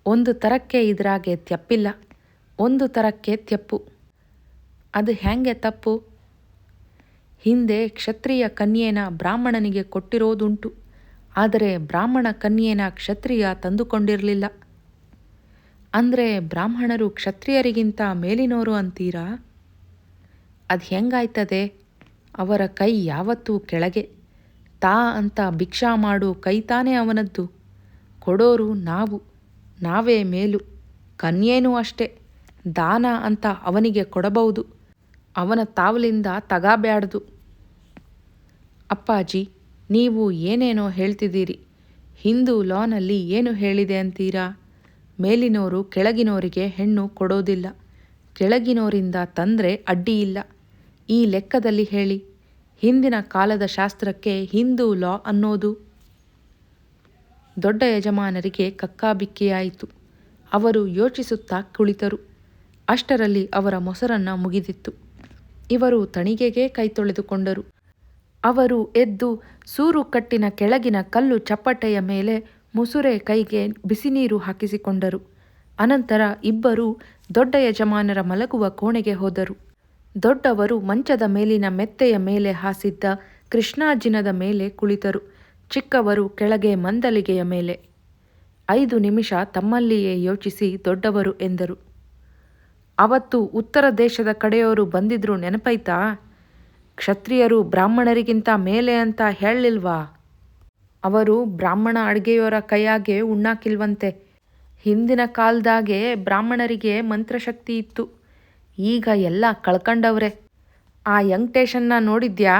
A: ಒಂದು ತರಕ್ಕೆ ಇದ್ರಾಗೆ ತ್ಯಪ್ಪಿಲ್ಲ, ಒಂದು ತರಕ್ಕೆ ತ್ಯಪ್ಪು. ಅದು ಹ್ಯಾಂಗೆ ತಪ್ಪು? ಹಿಂದೆ ಕ್ಷತ್ರಿಯ ಕನ್ಯೇನ ಬ್ರಾಹ್ಮಣನಿಗೆ ಕೊಟ್ಟಿರೋದುಂಟು. ಆದರೆ ಬ್ರಾಹ್ಮಣ ಕನ್ಯೇನ ಕ್ಷತ್ರಿಯ ತಂದುಕೊಂಡಿರಲಿಲ್ಲ. ಅಂದರೆ ಬ್ರಾಹ್ಮಣರು ಕ್ಷತ್ರಿಯರಿಗಿಂತ ಮೇಲಿನೋರು ಅಂತೀರಾ? ಅದು ಹೆಂಗಾಯ್ತದೆ? ಅವರ ಕೈ ಯಾವತ್ತೂ ಕೆಳಗೆ. ತಾ ಅಂತ ಭಿಕ್ಷಾ ಮಾಡು ಕೈ ತಾನೇ ಅವನದ್ದು. ಕೊಡೋರು ನಾವು, ನಾವೇ ಮೇಲು. ಕನ್ಯೇನೂ ಅಷ್ಟೇ, ದಾನ ಅಂತ ಅವನಿಗೆ ಕೊಡಬಹುದು, ಅವನ ತಾವಲಿಂದ ತಗಾಬ್ಯಾಡ್ದು. ಅಪ್ಪಾಜಿ, ನೀವು ಏನೇನೋ ಹೇಳ್ತಿದ್ದೀರಿ. ಹಿಂದೂ ಲಾನಲ್ಲಿ ಏನು ಹೇಳಿದೆ ಅಂತೀರಾ? ಮೇಲಿನೋರು ಕೆಳಗಿನೋರಿಗೆ ಹೆಣ್ಣು ಕೊಡೋದಿಲ್ಲ, ಕೆಳಗಿನೋರಿಂದ ತಂದರೆ ಅಡ್ಡಿಯಿಲ್ಲ. ಈ ಲೆಕ್ಕದಲ್ಲಿ ಹೇಳಿ, ಹಿಂದಿನ ಕಾಲದ ಶಾಸ್ತ್ರಕ್ಕೆ ಹಿಂದೂ ಲಾ ಅನ್ನೋದು? ದೊಡ್ಡ ಯಜಮಾನರಿಗೆ ಕಕ್ಕಾಬಿಕ್ಕಿಯಾಯಿತು. ಅವರು ಯೋಚಿಸುತ್ತಾ ಕುಳಿತರು. ಅಷ್ಟರಲ್ಲಿ ಅವರ ಮೊಸರನ್ನ ಮುಗಿದಿತ್ತು. ಇವರು ತಣಿಗೆಗೆ ಕೈ ತೊಳೆದುಕೊಂಡರು. ಅವರು ಎದ್ದು ಸೂರು ಕಟ್ಟಿನ ಕೆಳಗಿನ ಕಲ್ಲು ಚಪ್ಪಟೆಯ ಮೇಲೆ ಮುಸುರೆ ಕೈಗೆ ಬಿಸಿನೀರು ಹಾಕಿಸಿಕೊಂಡರು. ಅನಂತರ ಇಬ್ಬರೂ ದೊಡ್ಡ ಯಜಮಾನರ ಮಲಗುವ ಕೋಣೆಗೆ ಹೋದರು. ದೊಡ್ಡವರು ಮಂಚದ ಮೇಲಿನ ಮೆತ್ತೆಯ ಮೇಲೆ ಹಾಸಿದ್ದ ಕೃಷ್ಣಾಜಿನದ ಮೇಲೆ ಕುಳಿತರು. ಚಿಕ್ಕವರು ಕೆಳಗೆ ಮಂದಲಿಗೆಯ ಮೇಲೆ. 5 ನಿಮಿಷ ತಮ್ಮಲ್ಲಿಯೇ ಯೋಚಿಸಿ ದೊಡ್ಡವರು ಎಂದರು, ಅವತ್ತು ಉತ್ತರ ದೇಶದ ಕಡೆಯವರು ಬಂದಿದ್ರು ನೆನಪೈತಾ? ಕ್ಷತ್ರಿಯರು ಬ್ರಾಹ್ಮಣರಿಗಿಂತ ಮೇಲೆ ಅಂತ ಹೇಳಲಿಲ್ವಾ? ಅವರು ಬ್ರಾಹ್ಮಣ ಅಡ್ಗೆಯವರ ಕೈಯಾಗೆ ಉಣ್ಣಾಕಿಲ್ವಂತೆ. ಹಿಂದಿನ ಕಾಲದಾಗೆ ಬ್ರಾಹ್ಮಣರಿಗೆ ಮಂತ್ರಶಕ್ತಿ ಇತ್ತು, ಈಗ ಎಲ್ಲ ಕಳ್ಕಂಡವ್ರೆ. ಆ ಯಂಗ್ಟೇಶನ್ನ ನೋಡಿದ್ಯಾ?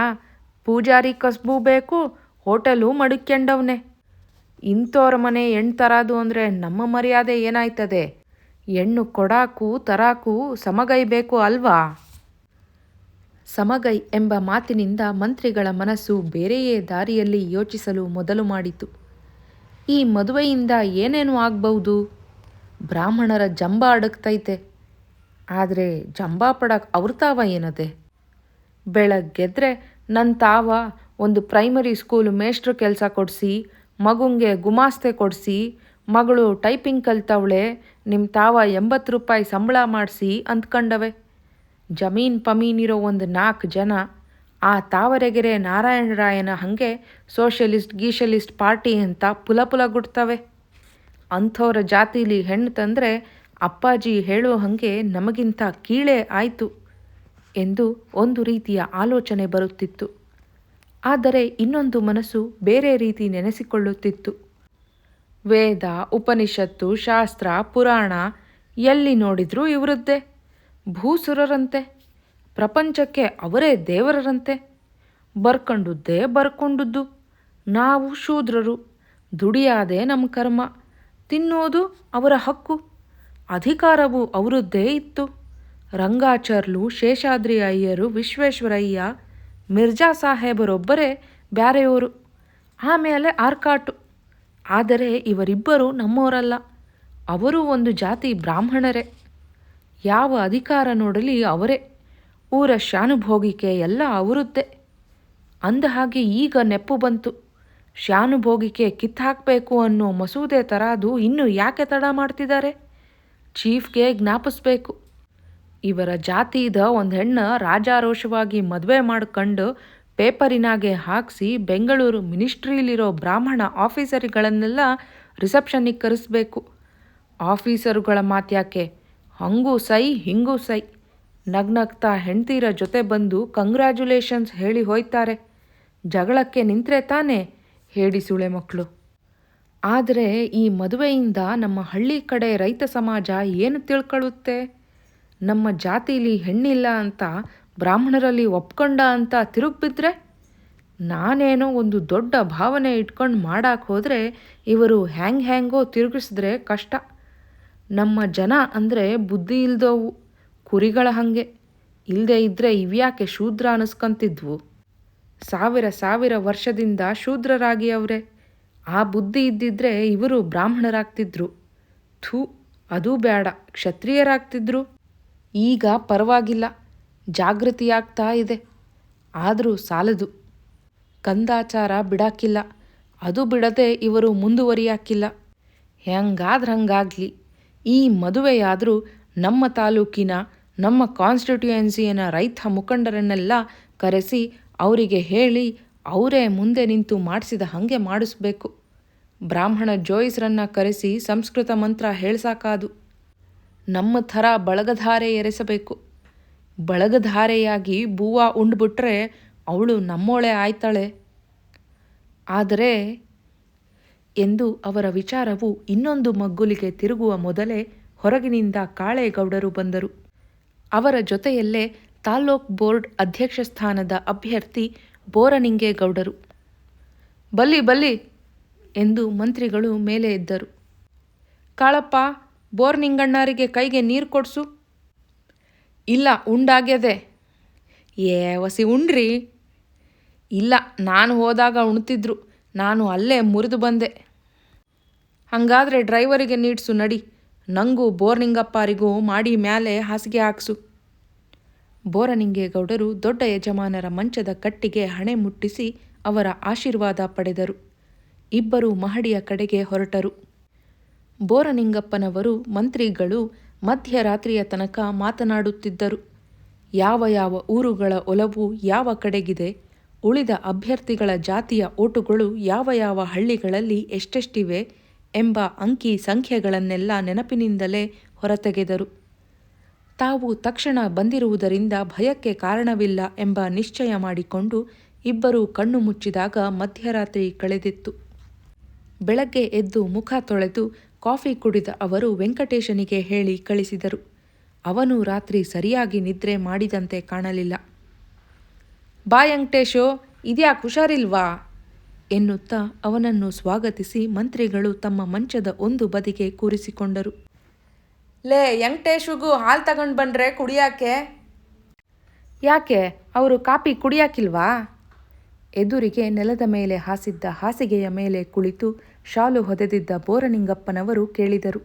A: ಪೂಜಾರಿ ಕಸ್ಬೂ ಬೇಕು, ಹೋಟೆಲು ಮಡಿಕ್ಯಂಡವ್ನೆ. ಇಂಥವ್ರ ಮನೆ ಹೆಣ್ಣು ತರಾದು ಅಂದರೆ ನಮ್ಮ ಮರ್ಯಾದೆ ಏನಾಯ್ತದೆ? ಹೆಣ್ಣು ಕೊಡಾಕು ತರಾಕು ಸಮಗೈ ಬೇಕು ಅಲ್ವಾ? ಸಮಗೈ ಎಂಬ ಮಾತಿನಿಂದ ಮಂತ್ರಿಗಳ ಮನಸ್ಸು ಬೇರೆಯೇ ದಾರಿಯಲ್ಲಿ ಯೋಚಿಸಲು ಮೊದಲು ಮಾಡಿತು. ಈ ಮದುವೆಯಿಂದ ಏನೇನು ಆಗ್ಬಹುದು? ಬ್ರಾಹ್ಮಣರ ಜಂಬ ಅಡಗ್ತೈತೆ, ಆದರೆ ಜಂಬ ಪಡಕ್ಕೆ ಅವ್ರ ತಾವ ಏನದೆ? ಬೆಳಗ್ಗೆದ್ರೆ ನನ್ನ ತಾವ ಒಂದು ಪ್ರೈಮರಿ ಸ್ಕೂಲ್ ಮೇಷ್ಟ್ರು ಕೆಲಸ ಕೊಡಿಸಿ, ಮಗುಂಗೆ ಗುಮಾಸ್ತೆ ಕೊಡಿಸಿ, ಮಗಳು ಟೈಪಿಂಗ್ ಕಲ್ತವಳೆ, ನಿಮ್ಮ ತಾವ 80 ರೂಪಾಯಿ ಸಂಬಳ ಮಾಡಿಸಿ ಅಂದ್ಕೊಂಡವೆ. ಜಮೀನ್ ಪಮೀನಿರೋ ಒಂದು 4 ಜನ ಆ ತಾವರೆಗೆರೆ ನಾರಾಯಣರಾಯನ ಹಾಗೆ ಸೋಷಲಿಸ್ಟ್ ಗೀಷಲಿಸ್ಟ್ ಪಾರ್ಟಿ ಅಂತ ಪುಲ ಗುಡ್ತವೆ. ಅಂಥವ್ರ ಜಾತಿಲಿ ಹೆಣ್ಣು ತಂದರೆ ಅಪ್ಪಾಜಿ ಹೇಳೋ ಹಾಗೆ ನಮಗಿಂತ ಕೀಳೇ ಆಯಿತು ಎಂದು ಒಂದು ರೀತಿಯ ಆಲೋಚನೆ ಬರುತ್ತಿತ್ತು. ಆದರೆ ಇನ್ನೊಂದು ಮನಸ್ಸು ಬೇರೆ ರೀತಿ ನೆನೆಸಿಕೊಳ್ಳುತ್ತಿತ್ತು. ವೇದ, ಉಪನಿಷತ್ತು, ಶಾಸ್ತ್ರ, ಪುರಾಣ ಎಲ್ಲಿ ನೋಡಿದ್ರೂ ಇವರದ್ದೇ. ಭೂಸುರರಂತೆ, ಪ್ರಪಂಚಕ್ಕೆ ಅವರೇ ದೇವರರಂತೆ. ಬರ್ಕೊಂಡುದ್ದು. ನಾವು ಶೂದ್ರರು, ದುಡಿಯಾದೆ ನಮ್ಮ ಕರ್ಮ, ತಿನ್ನೋದು ಅವರ ಹಕ್ಕು, ಅಧಿಕಾರವು ಅವರದ್ದೇ ಇತ್ತು. ರಂಗಾಚಾರ್ಲು, ಶೇಷಾದ್ರಿ ಅಯ್ಯರು, ವಿಶ್ವೇಶ್ವರಯ್ಯ, ಮಿರ್ಜಾ ಸಾಹೇಬರೊಬ್ಬರೇ ಬ್ಯಾರೆಯವರು, ಆಮೇಲೆ ಆರ್ಕಾಟು. ಆದರೆ ಇವರಿಬ್ಬರು ನಮ್ಮವರಲ್ಲ, ಅವರು ಒಂದು ಜಾತಿ ಬ್ರಾಹ್ಮಣರೇ. ಯಾವ ಅಧಿಕಾರ ನೋಡಲಿ ಅವರೇ, ಊರ ಶಾನುಭೋಗಿಕೆ ಎಲ್ಲ ಅವರದ್ದೇ. ಅಂದ ಹಾಗೆ ಈಗ ನೆಪ್ಪು ಬಂತು, ಶಾನುಭೋಗಿಕೆ ಕಿತ್ತಾಕಬೇಕು ಅನ್ನೋ ಮಸೂದೆ ತರಾದು ಇನ್ನೂ ಯಾಕೆ ತಡ ಮಾಡ್ತಿದ್ದಾರೆ? ಚೀಫ್ಗೆ ಜ್ಞಾಪಿಸ್ಬೇಕು. ಇವರ ಜಾತಿದ ಒಂದು ಹೆಣ್ಣು ರಾಜಾರೋಷವಾಗಿ ಮದುವೆ ಮಾಡ್ಕೊಂಡು ಪೇಪರಿನಾಗೆ ಹಾಕಿಸಿ ಬೆಂಗಳೂರು ಮಿನಿಸ್ಟ್ರಿಲಿರೋ ಬ್ರಾಹ್ಮಣ ಆಫೀಸರ್ಗಳನ್ನೆಲ್ಲ ರಿಸೆಪ್ಷನ್ನಿಗೆ ಕರೆಸ್ಬೇಕು. ಆಫೀಸರುಗಳ ಮಾತ್ಯಾಕೆ, ಹಂಗೂ ಸೈ ಹಿಂಗೂ ಸೈ, ನಗ್ನಗ್ತಾ ಹೆಂಡ್ತೀರ ಜೊತೆ ಬಂದು ಕಂಗ್ರ್ಯಾಚುಲೇಷನ್ಸ್ ಹೇಳಿ ಹೋಯ್ತಾರೆ. ಜಗಳಕ್ಕೆ ನಿಂತರೆ ತಾನೇ ಹೇಳಿ ಸುಳೆ ಮಕ್ಕಳು. ಆದರೆ ಈ ಮದುವೆಯಿಂದ ನಮ್ಮ ಹಳ್ಳಿ ಕಡೆ ರೈತ ಸಮಾಜ ಏನು ತಿಳ್ಕೊಳ್ಳುತ್ತೆ? ನಮ್ಮ ಜಾತಿಲಿ ಹೆಣ್ಣಿಲ್ಲ ಅಂತ ಬ್ರಾಹ್ಮಣರಲ್ಲಿ ಒಪ್ಕೊಂಡ ಅಂತ ತಿರುಗ್ಬಿದ್ರೆ? ನಾನೇನೋ ಒಂದು ದೊಡ್ಡ ಭಾವನೆ ಇಟ್ಕೊಂಡು ಮಾಡಕ್ಕೆ ಹೋದರೆ ಇವರು ಹ್ಯಾಂಗೋ ತಿರುಗಿಸಿದ್ರೆ ಕಷ್ಟ. ನಮ್ಮ ಜನ ಅಂದರೆ ಬುದ್ಧಿ ಇಲ್ದವು, ಕುರಿಗಳ ಹಾಗೆ. ಇಲ್ಲದೆ ಇದ್ದರೆ ಇವ್ಯಾಕೆ ಶೂದ್ರ ಅನ್ನಿಸ್ಕೊಂತಿದ್ವು? ಸಾವಿರ ವರ್ಷದಿಂದ ಶೂದ್ರರಾಗಿ ಅವರೇ. ಆ ಬುದ್ಧಿ ಇದ್ದಿದ್ರೆ ಇವರು ಬ್ರಾಹ್ಮಣರಾಗ್ತಿದ್ರು. ಥೂ, ಅದೂ ಬೇಡ, ಕ್ಷತ್ರಿಯರಾಗ್ತಿದ್ರು. ಈಗ ಪರವಾಗಿಲ್ಲ, ಜಾಗೃತಿಯಾಗ್ತಾ ಇದೆ. ಆದರೂ ಸಾಲದು. ಕಂದಾಚಾರ ಬಿಡಾಕಿಲ್ಲ, ಅದು ಬಿಡದೆ ಇವರು ಮುಂದುವರಿಯಾಕಿಲ್ಲ. ಹಂಗಾಗ್ಲಿ, ಈ ಮದುವೆಯಾದರೂ ನಮ್ಮ ತಾಲೂಕಿನ, ನಮ್ಮ ಕಾನ್ಸ್ಟಿಟ್ಯೂಯೆನ್ಸಿಯನ ರೈತ ಮುಖಂಡರನ್ನೆಲ್ಲ ಕರೆಸಿ ಅವರಿಗೆ ಹೇಳಿ ಅವರೇ ಮುಂದೆ ನಿಂತು ಮಾಡಿಸಿದ ಹಾಗೆ ಮಾಡಿಸ್ಬೇಕು. ಬ್ರಾಹ್ಮಣ ಜೋಯಿಸ್ರನ್ನ ಕರೆಸಿ ಸಂಸ್ಕೃತ ಮಂತ್ರ ಹೇಳ್ಸಾಕಾದು. ನಮ್ಮ ಥರ ಬಳಗಧಾರೆ ಎರೆಸಬೇಕು. ಬಳಗಧಾರೆಯಾಗಿ ಬೂವ ಉಂಡ್ಬಿಟ್ರೆ ಅವಳು ನಮ್ಮೋಳೆ ಆಯ್ತಾಳೆ. ಆದರೆ ಎಂದು ಅವರ ವಿಚಾರವು ಇನ್ನೊಂದು ಮಗ್ಗುಲಿಗೆ ತಿರುಗುವ ಮೊದಲೇ ಹೊರಗಿನಿಂದ ಕಾಳೇಗೌಡರು ಬಂದರು. ಅವರ ಜೊತೆಯಲ್ಲೇ ತಾಲ್ಲೂಕ್ ಬೋರ್ಡ್ ಅಧ್ಯಕ್ಷ ಸ್ಥಾನದ ಅಭ್ಯರ್ಥಿ ಬೋರನಿಂಗೇಗೌಡರು. ಬಲ್ಲಿ ಬಲ್ಲಿ ಎಂದು ಮಂತ್ರಿಗಳು ಮೇಲೆ ಎದ್ದರು. ಕಾಳಪ್ಪ, ಬೋರ್ನಿಂಗಣ್ಣರಿಗೆ ಕೈಗೆ ನೀರು ಕೊಡ್ಸು. ಇಲ್ಲ, ಉಂಡಾಗ್ಯದೆ. ವಸಿ ಉಣ್ರಿ. ಇಲ್ಲ, ನಾನು ಹೋದಾಗ ಉಣ್ತಿದ್ರು, ನಾನು ಅಲ್ಲೇ ಮುರಿದು ಬಂದೆ. ಹಂಗಾದ್ರೆ ಡ್ರೈವರಿಗೆ ನೀಡ್ಸು ನಡಿ, ನಂಗೂ ಬೋರ್ನಿಂಗಪ್ಪರಿಗೂ ಮಾಡಿ ಮ್ಯಾಲೆ ಹಾಸಿಗೆ ಹಾಕ್ಸು. ಬೋರನಿಂಗೇಗೌಡರು ದೊಡ್ಡ ಯಜಮಾನರ ಮಂಚದ ಕಟ್ಟಿಗೆ ಹಣೆ ಮುಟ್ಟಿಸಿ ಅವರ ಆಶೀರ್ವಾದ ಪಡೆದರು. ಇಬ್ಬರು ಮಹಡಿಯ ಕಡೆಗೆ ಹೊರಟರು. ಬೋರನಿಂಗಪ್ಪನವರು ಮಂತ್ರಿಗಳು ಮಧ್ಯರಾತ್ರಿಯ ತನಕ ಮಾತನಾಡುತ್ತಿದ್ದರು. ಯಾವ ಯಾವ ಊರುಗಳ ಒಲವು ಯಾವ ಕಡೆಗಿದೆ, ಉಳಿದ ಅಭ್ಯರ್ಥಿಗಳ ಜಾತಿಯ ಓಟುಗಳು ಯಾವ ಯಾವ ಹಳ್ಳಿಗಳಲ್ಲಿ ಎಷ್ಟೆಷ್ಟಿವೆ ಎಂಬ ಅಂಕಿ ಸಂಖ್ಯೆಗಳನ್ನೆಲ್ಲ ನೆನಪಿನಿಂದಲೇ ಹೊರತೆಗೆದರು. ತಾವು ತಕ್ಷಣ ಬಂದಿರುವುದರಿಂದ ಭಯಕ್ಕೆ ಕಾರಣವಿಲ್ಲ ಎಂಬ ನಿಶ್ಚಯ ಮಾಡಿಕೊಂಡು ಇಬ್ಬರೂ ಕಣ್ಣು ಮುಚ್ಚಿದಾಗ ಮಧ್ಯರಾತ್ರಿ ಕಳೆದಿತ್ತು. ಬೆಳಗ್ಗೆ ಎದ್ದು ಮುಖ ತೊಳೆದು ಕಾಫಿ ಕುಡಿದ ಅವರು ವೆಂಕಟೇಶನಿಗೆ ಹೇಳಿ ಕಳಿಸಿದರು. ಅವನು ರಾತ್ರಿ ಸರಿಯಾಗಿ ನಿದ್ರೆ ಮಾಡಿದಂತೆ ಕಾಣಲಿಲ್ಲ. ಬಾ ವೆಂಕಟೇಶೋ, ಇದ್ಯಾಕೆ ಹುಷಾರಿಲ್ವಾ ಎನ್ನುತ್ತಾ ಅವನನ್ನು ಸ್ವಾಗತಿಸಿ ಮಂತ್ರಿಗಳು ತಮ್ಮ ಮಂಚದ ಒಂದು ಬದಿಗೆ ಕೂರಿಸಿಕೊಂಡರು. ಲೇ, ವೆಂಕಟೇಶಿಗೂ ಹಾಲು ತಗೊಂಡು ಬಂದ್ರೆ ಕುಡಿಯಾಕೆ? ಯಾಕೆ, ಅವರು ಕಾಪಿ ಕುಡಿಯಾಕಿಲ್ವಾ? ಎದುರಿಗೆ ನೆಲದ ಮೇಲೆ ಹಾಸಿದ್ದ ಹಾಸಿಗೆಯ ಮೇಲೆ ಕುಳಿತು ಶಾಲು ಹೊದೆದಿದ್ದ ಬೋರನಿಂಗಪ್ಪನವರು ಕೇಳಿದರು.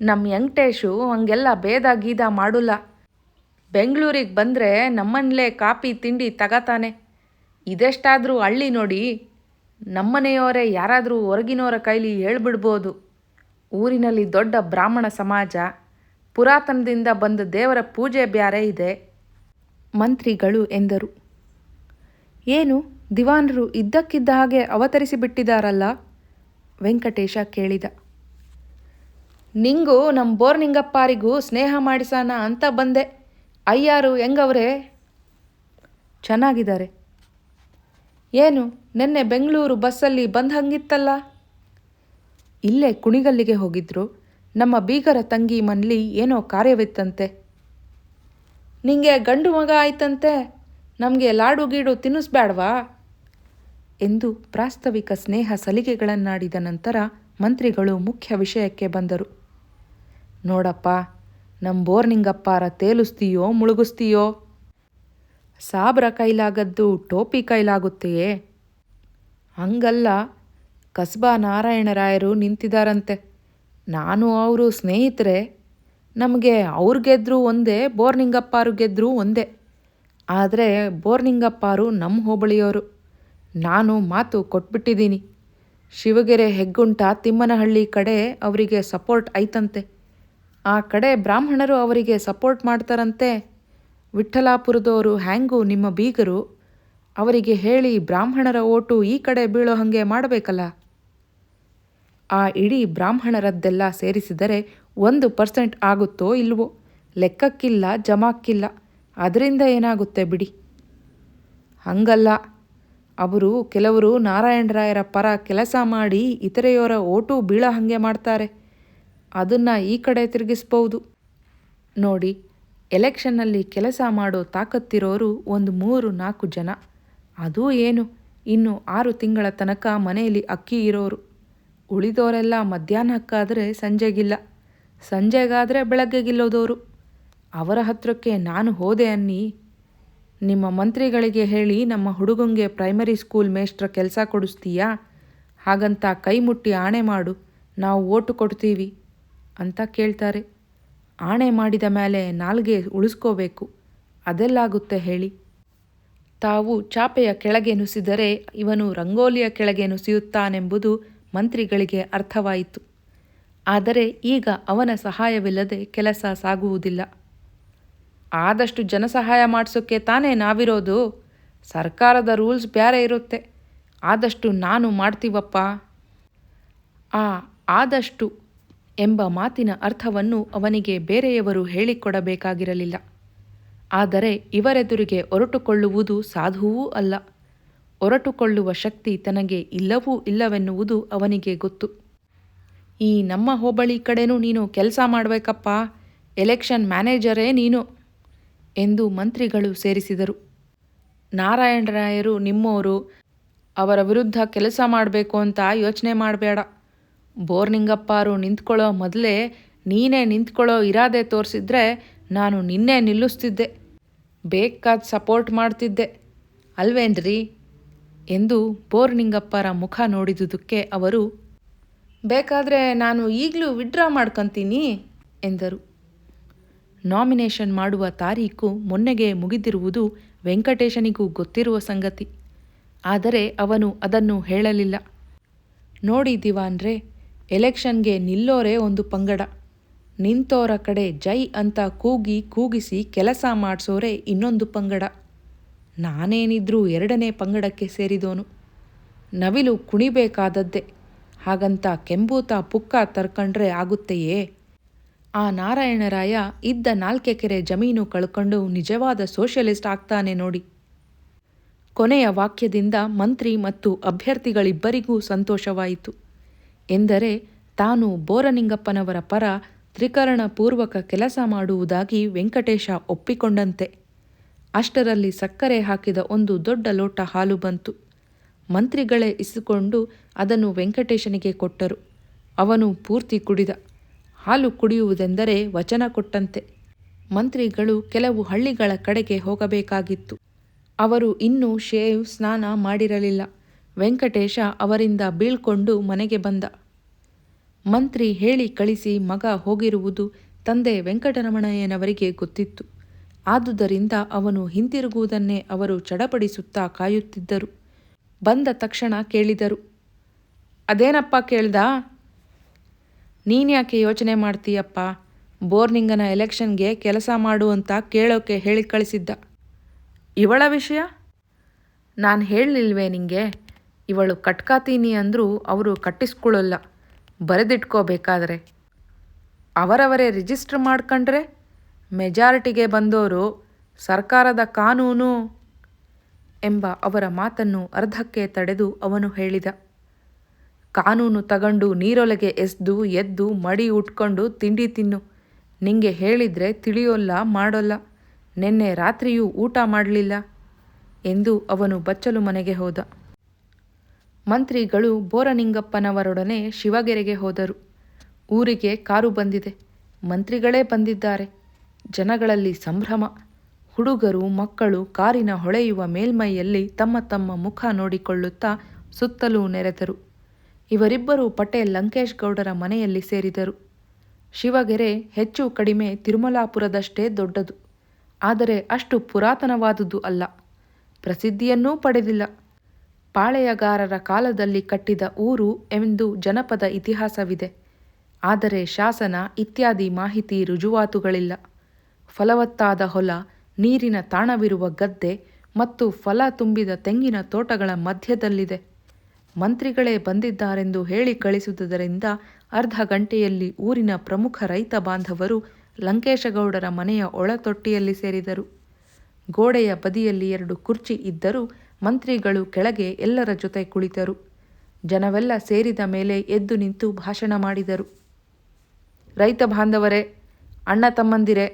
A: ನಮ್ಮ ವೆಂಕಟೇಶು ಹಂಗೆಲ್ಲ ಭೇದ ಗೀದ ಮಾಡುಲ್ಲ. ಬೆಂಗಳೂರಿಗೆ ಬಂದರೆ ನಮ್ಮನೇಲೇ ಕಾಪಿ ತಿಂಡಿ ತಗತಾನೆ. ಇದೆಷ್ಟಾದರೂ ಹಳ್ಳಿ ನೋಡಿ. ನಮ್ಮನೆಯವರೇ ಯಾರಾದರೂ ಹೊರಗಿನವರ ಕೈಲಿ ಹೇಳ್ಬಿಡ್ಬೋದು. ಊರಿನಲ್ಲಿ ದೊಡ್ಡ ಬ್ರಾಹ್ಮಣ ಸಮಾಜ, ಪುರಾತನದಿಂದ ಬಂದ ದೇವರ ಪೂಜೆ ಬ್ಯಾರೆ ಇದೆ. ಮಂತ್ರಿಗಳು ಎಂದರು. ಏನು, ದಿವಾನರು ಇದ್ದಕ್ಕಿದ್ದ ಹಾಗೆ ಅವತರಿಸಿಬಿಟ್ಟಿದ್ದಾರಲ್ಲ? ವೆಂಕಟೇಶ ಕೇಳಿದ. ನಿಂಗೂ ನಮ್ಮ ಬೋರ್ನಿಂಗಪ್ಪಾರಿಗೂ ಸ್ನೇಹ ಮಾಡಿಸೋಣ ಅಂತ ಬಂದೆ. ಅಯ್ಯಾರು ಹೆಂಗವ್ರೆ? ಚೆನ್ನಾಗಿದ್ದಾರೆ. ಏನು, ನಿನ್ನೆ ಬೆಂಗಳೂರು ಬಸ್ಸಲ್ಲಿ ಬಂದಂಗಿತ್ತಲ್ಲ? ಇಲ್ಲೇ ಕುಣಿಗಲ್ಲಿಗೆ ಹೋಗಿದ್ರು. ನಮ್ಮ ಬೀಗರ ತಂಗಿ ಮನೇಲಿ ಏನೋ ಕಾರ್ಯವಿತ್ತಂತೆ. ನಿಂಗೆ ಗಂಡು ಮಗ ಆಯ್ತಂತೆ, ನಮಗೆ ಲಾಡು ಗೀಡು ತಿನ್ನಿಸ್ಬ್ಯಾಡ್ವಾ ಎಂದು ಪ್ರಾಸ್ತಾವಿಕ ಸ್ನೇಹ ಸಲಿಗೆಗಳನ್ನಾಡಿದ ನಂತರ ಮಂತ್ರಿಗಳು ಮುಖ್ಯ ವಿಷಯಕ್ಕೆ ಬಂದರು. ನೋಡಪ್ಪ, ನಮ್ಮ ಬೋರ್ನಿಂಗಪ್ಪಾರ ತೇಲಿಸ್ತೀಯೋ ಮುಳುಗಿಸ್ತೀಯೋ? ಸಾಬ್ರ ಕೈಲಾಗದ್ದು ಟೋಪಿ ಕೈಲಾಗುತ್ತೆಯೇ? ಹಂಗಲ್ಲ, ಕಸ್ಬಾ ನಾರಾಯಣರಾಯರು ನಿಂತಿದ್ದಾರಂತೆ. ನಾನು ಅವರು ಸ್ನೇಹಿತರೆ. ನಮಗೆ ಅವ್ರು ಗೆದ್ದರೂ ಒಂದೇ, ಬೋರ್ನಿಂಗಪ್ಪಾರು ಗೆದ್ದರೂ ಒಂದೇ. ಆದರೆ ಬೋರ್ನಿಂಗಪ್ಪಾರು ನಮ್ಮ ಹೋಬಳಿಯವರು. ನಾನು ಮಾತು ಕೊಟ್ಬಿಟ್ಟಿದ್ದೀನಿ. ಶಿವಗೆರೆ ಹೆಗ್ಗುಂಟ ತಿಮ್ಮನಹಳ್ಳಿ ಕಡೆ ಅವರಿಗೆ ಸಪೋರ್ಟ್ ಐತಂತೆ. ಆ ಕಡೆ ಬ್ರಾಹ್ಮಣರು ಅವರಿಗೆ ಸಪೋರ್ಟ್ ಮಾಡ್ತಾರಂತೆ. ವಿಠ್ಠಲಾಪುರದವರು ಹ್ಯಾಂಗೂ ನಿಮ್ಮ ಬೀಗರು. ಅವರಿಗೆ ಹೇಳಿ ಬ್ರಾಹ್ಮಣರ ಓಟು ಈ ಕಡೆ ಬೀಳೋ ಹಾಗೆ ಮಾಡಬೇಕಲ್ಲ. ಆ ಇಡೀ ಬ್ರಾಹ್ಮಣರದ್ದೆಲ್ಲ ಸೇರಿಸಿದರೆ 1% ಆಗುತ್ತೋ ಇಲ್ವೋ, ಲೆಕ್ಕಕ್ಕಿಲ್ಲ, ಜಮಾಕ್ಕಿಲ್ಲ. ಅದರಿಂದ ಏನಾಗುತ್ತೆ ಬಿಡಿ. ಹಂಗಲ್ಲ, ಕೆಲವರು ನಾರಾಯಣರಾಯರ ಪರ ಕೆಲಸ ಮಾಡಿ ಇತರೆಯವರ ಓಟು ಬೀಳೋ ಹಾಗೆ ಮಾಡ್ತಾರೆ. ಅದನ್ನು ಈ ಕಡೆ ತಿರುಗಿಸ್ಬೋದು. ನೋಡಿ, ಎಲೆಕ್ಷನ್ನಲ್ಲಿ ಕೆಲಸ ಮಾಡೋ ತಾಕತ್ತಿರೋರು ಒಂದು 3-4 ಜನ. ಅದೂ ಏನು, ಇನ್ನು 6 ತಿಂಗಳ ತನಕ ಮನೆಯಲ್ಲಿ ಅಕ್ಕಿ ಇರೋರು. ಉಳಿದವರೆಲ್ಲ ಮಧ್ಯಾಹ್ನಕ್ಕಾದರೆ ಸಂಜೆಗಿಲ್ಲ, ಸಂಜೆಗಾದರೆ ಬೆಳಗ್ಗೆಗಿಲ್ಲೋದವರು. ಅವರ ಹತ್ರಕ್ಕೆ ನಾನು ಹೋದೆ ಅನ್ನಿ. ನಿಮ್ಮ ಮಂತ್ರಿಗಳಿಗೆ ಹೇಳಿ ನಮ್ಮ ಹುಡುಗಂಗೆ ಪ್ರೈಮರಿ ಸ್ಕೂಲ್ ಮೇಷ್ಟ್ರ ಕೆಲಸ ಕೊಡಿಸ್ತೀಯಾ? ಹಾಗಂತ ಕೈ ಮುಟ್ಟಿ ಆಣೆ ಮಾಡು, ನಾವು ಓಟು ಕೊಡ್ತೀವಿ ಅಂತ ಕೇಳ್ತಾರೆ. ಆಣೆ ಮಾಡಿದ ಮೇಲೆ ನಾಲ್ಗೆ ಉಳಿಸ್ಕೋಬೇಕು. ಅದೆಲ್ಲಾಗುತ್ತೆ ಹೇಳಿ? ತಾವು ಚಾಪೆಯ ಕೆಳಗೆ ನುಸಿದರೆ ಇವನು ರಂಗೋಲಿಯ ಕೆಳಗೆ ನುಸಿಯುತ್ತಾನೆಂಬುದು ಮಂತ್ರಿಗಳಿಗೆ ಅರ್ಥವಾಯಿತು. ಆದರೆ ಈಗ ಅವನ ಸಹಾಯವಿಲ್ಲದೆ ಕೆಲಸ ಸಾಗುವುದಿಲ್ಲ. ಆದಷ್ಟು ಜನಸಹಾಯ ಮಾಡಿಸೋಕ್ಕೆ ತಾನೇ ನಾವಿರೋದು. ಸರ್ಕಾರದ ರೂಲ್ಸ್ ಬೇರೆ ಇರುತ್ತೆ. ಆದಷ್ಟು ನಾನು ಮಾಡ್ತೀವಪ್ಪ. ಆದಷ್ಟು ಎಂಬ ಮಾತಿನ ಅರ್ಥವನ್ನು ಅವನಿಗೆ ಬೇರೆಯವರು ಹೇಳಿಕೊಡಬೇಕಾಗಿರಲಿಲ್ಲ. ಆದರೆ ಇವರೆದುರಿಗೆ ಹೊರಟುಕೊಳ್ಳುವುದು ಸಾಧುವೂ ಅಲ್ಲ. ಹೊರಟುಕೊಳ್ಳುವ ಶಕ್ತಿ ತನಗೆ ಇಲ್ಲವೂ ಇಲ್ಲವೆನ್ನುವುದು ಅವನಿಗೆ ಗೊತ್ತು. ಈ ನಮ್ಮ ಹೋಬಳಿ ಕಡೆನೂ ನೀನು ಕೆಲಸ ಮಾಡಬೇಕಪ್ಪ, ಎಲೆಕ್ಷನ್ ಮ್ಯಾನೇಜರೇ ನೀನು ಎಂದು ಮಂತ್ರಿಗಳು ಸೇರಿಸಿದರು. ನಾರಾಯಣರಾಯರು ನಿಮ್ಮೋರು, ಅವರ ವಿರುದ್ಧ ಕೆಲಸ ಮಾಡಬೇಕು ಅಂತ ಯೋಚನೆ ಮಾಡಬೇಡ. ಬೋರ್ನಿಂಗಪ್ಪಾರು ನಿಂತ್ಕೊಳ್ಳೋ ಮೊದಲೇ ನೀನೇ ನಿಂತ್ಕೊಳ್ಳೋ ಇರಾದೆ ತೋರಿಸಿದ್ರೆ ನಾನು ನಿನ್ನೆ ನಿಲ್ಲಿಸ್ತಿದ್ದೆ, ಬೇಕಾದ ಸಪೋರ್ಟ್ ಮಾಡ್ತಿದ್ದೆ ಅಲ್ವೇನ್ರಿ ಎಂದು ಬೋರ್ನಿಂಗಪ್ಪರ ಮುಖ ನೋಡಿದುದಕ್ಕೆ ಅವರು, ಬೇಕಾದರೆ ನಾನು ಈಗಲೂ ವಿಡ್ರಾ ಮಾಡ್ಕೊತೀನಿ ಎಂದರು. ನಾಮಿನೇಷನ್ ಮಾಡುವ ತಾರೀಕು ಮೊನ್ನೆಗೆ ಮುಗಿದಿರುವುದು ವೆಂಕಟೇಶನಿಗೂ ಗೊತ್ತಿರುವ ಸಂಗತಿ. ಆದರೆ ಅವನು ಅದನ್ನು ಹೇಳಲಿಲ್ಲ. ನೋಡಿ ದಿವಾನ್ರೆ, ಎಲೆಕ್ಷನ್ಗೆ ನಿಲ್ಲೋರೇ ಒಂದು ಪಂಗಡ, ನಿಂತೋರ ಕಡೆ ಜೈ ಅಂತ ಕೂಗಿಸಿ ಕೆಲಸ ಮಾಡಿಸೋರೆ ಇನ್ನೊಂದು ಪಂಗಡ. ನಾನೇನಿದ್ರೂ ಎರಡನೇ ಪಂಗಡಕ್ಕೆ ಸೇರಿದೋನು. ನವಿಲು ಕುಣಿಬೇಕಾದದ್ದೇ, ಹಾಗಂತ ಕೆಂಬೂತ ಪುಕ್ಕ ತರ್ಕೊಂಡ್ರೆ ಆಗುತ್ತೆಯೇ? ಆ ನಾರಾಯಣರಾಯ ಇದ್ದ 4 ಎಕರೆ ಜಮೀನು ಕಳ್ಕೊಂಡು ನಿಜವಾದ ಸೋಷಿಯಲಿಸ್ಟ್ ಆಗ್ತಾನೆ ನೋಡಿ. ಕೊನೆಯ ವಾಕ್ಯದಿಂದ ಮಂತ್ರಿ ಮತ್ತು ಅಭ್ಯರ್ಥಿಗಳಿಬ್ಬರಿಗೂ ಸಂತೋಷವಾಯಿತು. ಎಂದರೆ ತಾನು ಬೋರನಿಂಗಪ್ಪನವರ ಪರ ತ್ರಿಕರಣಪೂರ್ವಕ ಕೆಲಸ ಮಾಡುವುದಾಗಿ ವೆಂಕಟೇಶ ಒಪ್ಪಿಕೊಂಡಂತೆ. ಅಷ್ಟರಲ್ಲಿ ಸಕ್ಕರೆ ಹಾಕಿದ ಒಂದು ದೊಡ್ಡ ಲೋಟ ಹಾಲು ಬಂತು. ಮಂತ್ರಿಗಳೇ ಇಸಿಕೊಂಡು ಅದನ್ನು ವೆಂಕಟೇಶನಿಗೆ ಕೊಟ್ಟರು. ಅವನು ಪೂರ್ತಿ ಕುಡಿದ. ಹಾಲು ಕುಡಿಯುವುದೆಂದರೆ ವಚನ ಕೊಟ್ಟಂತೆ. ಮಂತ್ರಿಗಳು ಕೆಲವು ಹಳ್ಳಿಗಳ ಕಡೆಗೆ ಹೋಗಬೇಕಾಗಿತ್ತು. ಅವರು ಇನ್ನೂ ಶೇವ್ ಸ್ನಾನ ಮಾಡಿರಲಿಲ್ಲ. ವೆಂಕಟೇಶ ಅವರಿಂದ ಬೀಳ್ಕೊಂಡು ಮನೆಗೆ ಬಂದ. ಮಂತ್ರಿ ಹೇಳಿ ಕಳಿಸಿ ಮಗ ಹೋಗಿರುವುದು ತಂದೆ ವೆಂಕಟರಮಣಯ್ಯನವರಿಗೆ ಗೊತ್ತಿತ್ತು. ಆದುದರಿಂದ ಅವನು ಹಿಂತಿರುಗುವುದನ್ನೇ ಅವರು ಚಡಪಡಿಸುತ್ತಾ ಕಾಯುತ್ತಿದ್ದರು. ಬಂದ ತಕ್ಷಣ ಕೇಳಿದರು, ಅದೇನಪ್ಪ ಕೇಳ್ದ? ನೀನ್ಯಾಕೆ ಯೋಚನೆ ಮಾಡ್ತೀಯಪ್ಪ? ಬೋರ್ನಿಂಗನ ಎಲೆಕ್ಷನ್ಗೆ ಕೆಲಸ ಮಾಡು ಅಂತ ಕೇಳೋಕೆ ಹೇಳಿ ಕಳಿಸಿದ್ದ. ಇವಳ ವಿಷಯ ನಾನು ಹೇಳಲಿಲ್ವೇ ನಿಂಗೆ? ಇವಳು ಕಟ್ಕಾತೀನಿ ಅಂದರೂ ಅವರು ಕಟ್ಟಿಸ್ಕೊಳ್ಳಲ್ಲ, ಬರೆದಿಟ್ಕೋಬೇಕಾದ್ರೆ. ಅವರವರೇ ರಿಜಿಸ್ಟ್ರ್ ಮಾಡ್ಕೊಂಡ್ರೆ ಮೆಜಾರಿಟಿಗೆ ಬಂದವರು ಸರ್ಕಾರದ ಕಾನೂನು ಎಂಬ ಅವರ ಮಾತನ್ನು ಅರ್ಧಕ್ಕೆ ತಡೆದು ಅವನು ಹೇಳಿದ. ಕಾನೂನು ತಗೊಂಡು ನೀರೊಳಗೆ ಎದ್ದು ಮಡಿ ಉಟ್ಕೊಂಡು ತಿಂಡಿ ತಿನ್ನು. ನಿಂಗೆ ಹೇಳಿದ್ರೆ ತಿಳಿಯೋಲ್ಲ, ಮಾಡೋಲ್ಲ. ನೆನ್ನೆ ರಾತ್ರಿಯೂ ಊಟ ಮಾಡಲಿಲ್ಲ ಎಂದು ಅವನು ಬಚ್ಚಲು ಮನೆಗೆ ಹೋದ. ಮಂತ್ರಿಗಳು ಬೋರನಿಂಗಪ್ಪನವರೊಡನೆ ಶಿವಗೆರೆಗೆ ಹೋದರು. ಊರಿಗೆ ಕಾರು ಬಂದಿದೆ. ಮಂತ್ರಿಗಳೇ ಬಂದಿದ್ದಾರೆ. ಜನಗಳಲ್ಲಿ ಸಂಭ್ರಮ. ಹುಡುಗರು ಮಕ್ಕಳು ಕಾರಿನ ಹೊಳೆಯುವ ಮೇಲ್ಮೈಯಲ್ಲಿ ತಮ್ಮ ತಮ್ಮ ಮುಖ ನೋಡಿಕೊಳ್ಳುತ್ತಾ ಸುತ್ತಲೂ ನೆರೆದರು. ಇವರಿಬ್ಬರು ಪಟೇಲ್ ಲಂಕೇಶ್ ಗೌಡರ ಮನೆಯಲ್ಲಿ ಸೇರಿದರು. ಶಿವಗೆರೆ ಹೆಚ್ಚು ಕಡಿಮೆ ತಿರುಮಲಾಪುರದಷ್ಟೇ ದೊಡ್ಡದು. ಆದರೆ ಅಷ್ಟು ಪುರಾತನವಾದುದು ಅಲ್ಲ. ಪ್ರಸಿದ್ಧಿಯನ್ನೂ ಪಡೆದಿಲ್ಲ. ಪಾಳೆಯಗಾರರ ಕಾಲದಲ್ಲಿ ಕಟ್ಟಿದ ಊರು ಎಂದು ಜನಪದ ಇತಿಹಾಸವಿದೆ. ಆದರೆ ಶಾಸನ ಇತ್ಯಾದಿ ಮಾಹಿತಿ ರುಜುವಾತುಗಳಿಲ್ಲ. ಫಲವತ್ತಾದ ಹೊಲ, ನೀರಿನ ತಾಣವಿರುವ ಗದ್ದೆ ಮತ್ತು ಫಲ ತುಂಬಿದ ತೆಂಗಿನ ತೋಟಗಳ ಮಧ್ಯದಲ್ಲಿದೆ. ಮಂತ್ರಿಗಳೇ ಬಂದಿದ್ದಾರೆಂದು ಹೇಳಿ ಕಳಿಸುವುದರಿಂದ ಅರ್ಧ ಗಂಟೆಯಲ್ಲಿ ಊರಿನ ಪ್ರಮುಖ ರೈತ ಬಾಂಧವರು ಲಂಕೇಶಗೌಡರ ಮನೆಯ ಒಳತೊಟ್ಟಿಯಲ್ಲಿ ಸೇರಿದರು. ಗೋಡೆಯ ಬದಿಯಲ್ಲಿ 2 ಕುರ್ಚಿ ಇದ್ದರೂ ಮಂತ್ರಿಗಳು ಕೆಳಗೆ ಎಲ್ಲರ ಜೊತೆ ಕುಳಿತರು. ಜನವೆಲ್ಲ ಸೇರಿದ ಮೇಲೆ ಎದ್ದು ನಿಂತು ಭಾಷಣ ಮಾಡಿದರು. ರೈತ ಬಾಂಧವರೇ, ಅಣ್ಣ ತಮ್ಮಂದಿರೇ,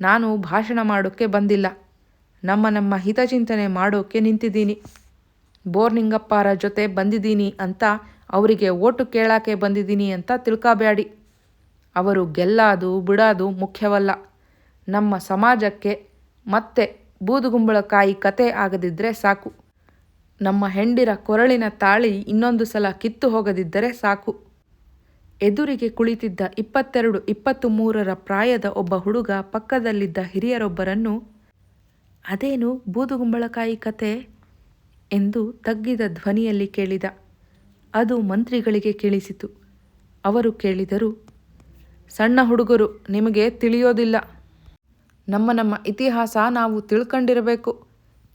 A: ನಾನು ಭಾಷಣ ಮಾಡೋಕ್ಕೆ ಬಂದಿಲ್ಲ. ನಮ್ಮ ಹಿತಚಿಂತನೆ ಮಾಡೋಕ್ಕೆ ನಿಂತಿದ್ದೀನಿ. ಬೋರ್ನಿಂಗಪ್ಪರ ಜೊತೆ ಬಂದಿದ್ದೀನಿ ಅಂತ ಅವರಿಗೆ ಓಟು ಕೇಳಾಕೆ ಬಂದಿದ್ದೀನಿ ಅಂತ ತಿಳ್ಕೊಬೇಡಿ. ಅವರು ಗೆಲ್ಲಾದು ಬಿಡೋದು ಮುಖ್ಯವಲ್ಲ. ನಮ್ಮ ಸಮಾಜಕ್ಕೆ ಮತ್ತೆ ಬೂದುಗುಂಬಳಕಾಯಿ ಕತೆ ಆಗದಿದ್ದರೆ ಸಾಕು. ನಮ್ಮ ಹೆಂಡಿರ ಕೊರಳಿನ ತಾಳಿ ಇನ್ನೊಂದು ಸಲ ಕಿತ್ತು ಹೋಗದಿದ್ದರೆ ಸಾಕು. ಎದುರಿಗೆ ಕುಳಿತಿದ್ದ 22-23 ಪ್ರಾಯದ ಒಬ್ಬ ಹುಡುಗ ಪಕ್ಕದಲ್ಲಿದ್ದ ಹಿರಿಯರೊಬ್ಬರನ್ನು, ಅದೇನು ಬೂದುಗುಂಬಳಕಾಯಿ ಕತೆ ಎಂದು ತಗ್ಗಿದ ಧ್ವನಿಯಲ್ಲಿ ಕೇಳಿದ. ಅದು ಮಂತ್ರಿಗಳಿಗೆ ಕೇಳಿಸಿತು. ಅವರು ಕೇಳಿದರು, ಸಣ್ಣ ಹುಡುಗರು, ನಿಮಗೆ ತಿಳಿಯೋದಿಲ್ಲ. ನಮ್ಮ ಇತಿಹಾಸ ನಾವು ತಿಳ್ಕೊಂಡಿರಬೇಕು.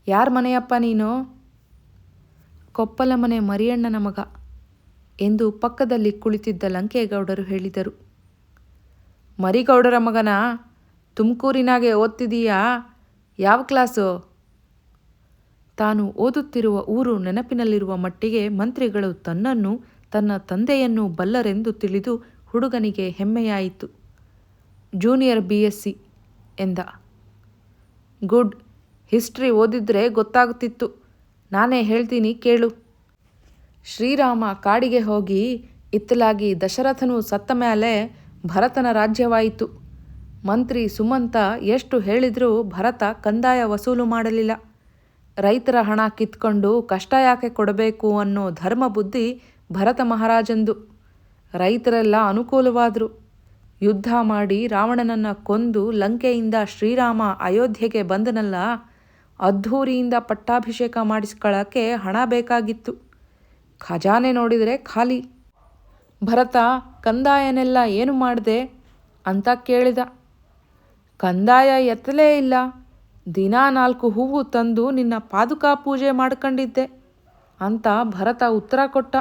A: ಯಾರ ಮನೆಯಪ್ಪ ನೀನು? ಕೊಪ್ಪಲ ಮನೆ ಮರಿಯಣ್ಣನ ಮಗ ಎಂದು ಪಕ್ಕದಲ್ಲಿ ಕುಳಿತಿದ್ದ ಲಂಕೇಗೌಡರು ಹೇಳಿದರು. ಮರಿಗೌಡರ ಮಗನ? ತುಮಕೂರಿನಾಗೆ ಓದ್ತಿದೀಯಾ? ಯಾವ ಕ್ಲಾಸು? ತಾನು ಓದುತ್ತಿರುವ ಊರು ನೆನಪಿನಲ್ಲಿರುವ ಮಟ್ಟಿಗೆ ಮಂತ್ರಿಗಳು ತನ್ನನ್ನು ತನ್ನ ತಂದೆಯನ್ನು ಬಲ್ಲರೆಂದು ತಿಳಿದು ಹುಡುಗನಿಗೆ ಹೆಮ್ಮೆಯಾಯಿತು. ಜೂನಿಯರ್ BSc ಎಂದ. ಗುಡ್, ಹಿಸ್ಟ್ರಿ ಓದಿದ್ರೆ ಗೊತ್ತಾಗುತ್ತಿತ್ತು. ನಾನೇ ಹೇಳ್ತೀನಿ ಕೇಳು. ಶ್ರೀರಾಮ ಕಾಡಿಗೆ ಹೋಗಿ ಇತ್ತಲಾಗಿ ದಶರಥನು ಸತ್ತ ಮೇಲೆ ಭರತನ ರಾಜ್ಯವಾಯಿತು. ಮಂತ್ರಿ ಸುಮಂತ ಎಷ್ಟು ಹೇಳಿದರೂ ಭರತ ಕಂದಾಯ ವಸೂಲು ಮಾಡಲಿಲ್ಲ. ರೈತರ ಹಣ ಕಿತ್ಕೊಂಡು ಕಷ್ಟ ಯಾಕೆ ಕೊಡಬೇಕು ಅನ್ನೋ ಧರ್ಮ ಬುದ್ಧಿ ಭರತ ಮಹಾರಾಜಂದು. ರೈತರೆಲ್ಲ ಅನುಕೂಲವಾದರು. ಯುದ್ಧ ಮಾಡಿ ರಾವಣನನ್ನು ಕೊಂದು ಲಂಕೆಯಿಂದ ಶ್ರೀರಾಮ ಅಯೋಧ್ಯೆಗೆ ಬಂದನಲ್ಲ, ಅದ್ಧೂರಿಯಿಂದ ಪಟ್ಟಾಭಿಷೇಕ ಮಾಡಿಸ್ಕೊಳ್ಳೋಕ್ಕೆ ಹಣ ಬೇಕಾಗಿತ್ತು. ಖಜಾನೆ ನೋಡಿದರೆ ಖಾಲಿ. ಭರತ ಕಂದಾಯನೆಲ್ಲ ಏನು ಮಾಡಿದೆ ಅಂತ ಕೇಳಿದ. ಕಂದಾಯ ಎತ್ತಲೇ ಇಲ್ಲ, ದಿನಾ 4 ಹೂವು ತಂದು ನಿನ್ನ ಪಾದುಕಾ ಪೂಜೆ ಮಾಡ್ಕೊಂಡಿದ್ದೆ ಅಂತ ಭರತ ಉತ್ತರ ಕೊಟ್ಟ.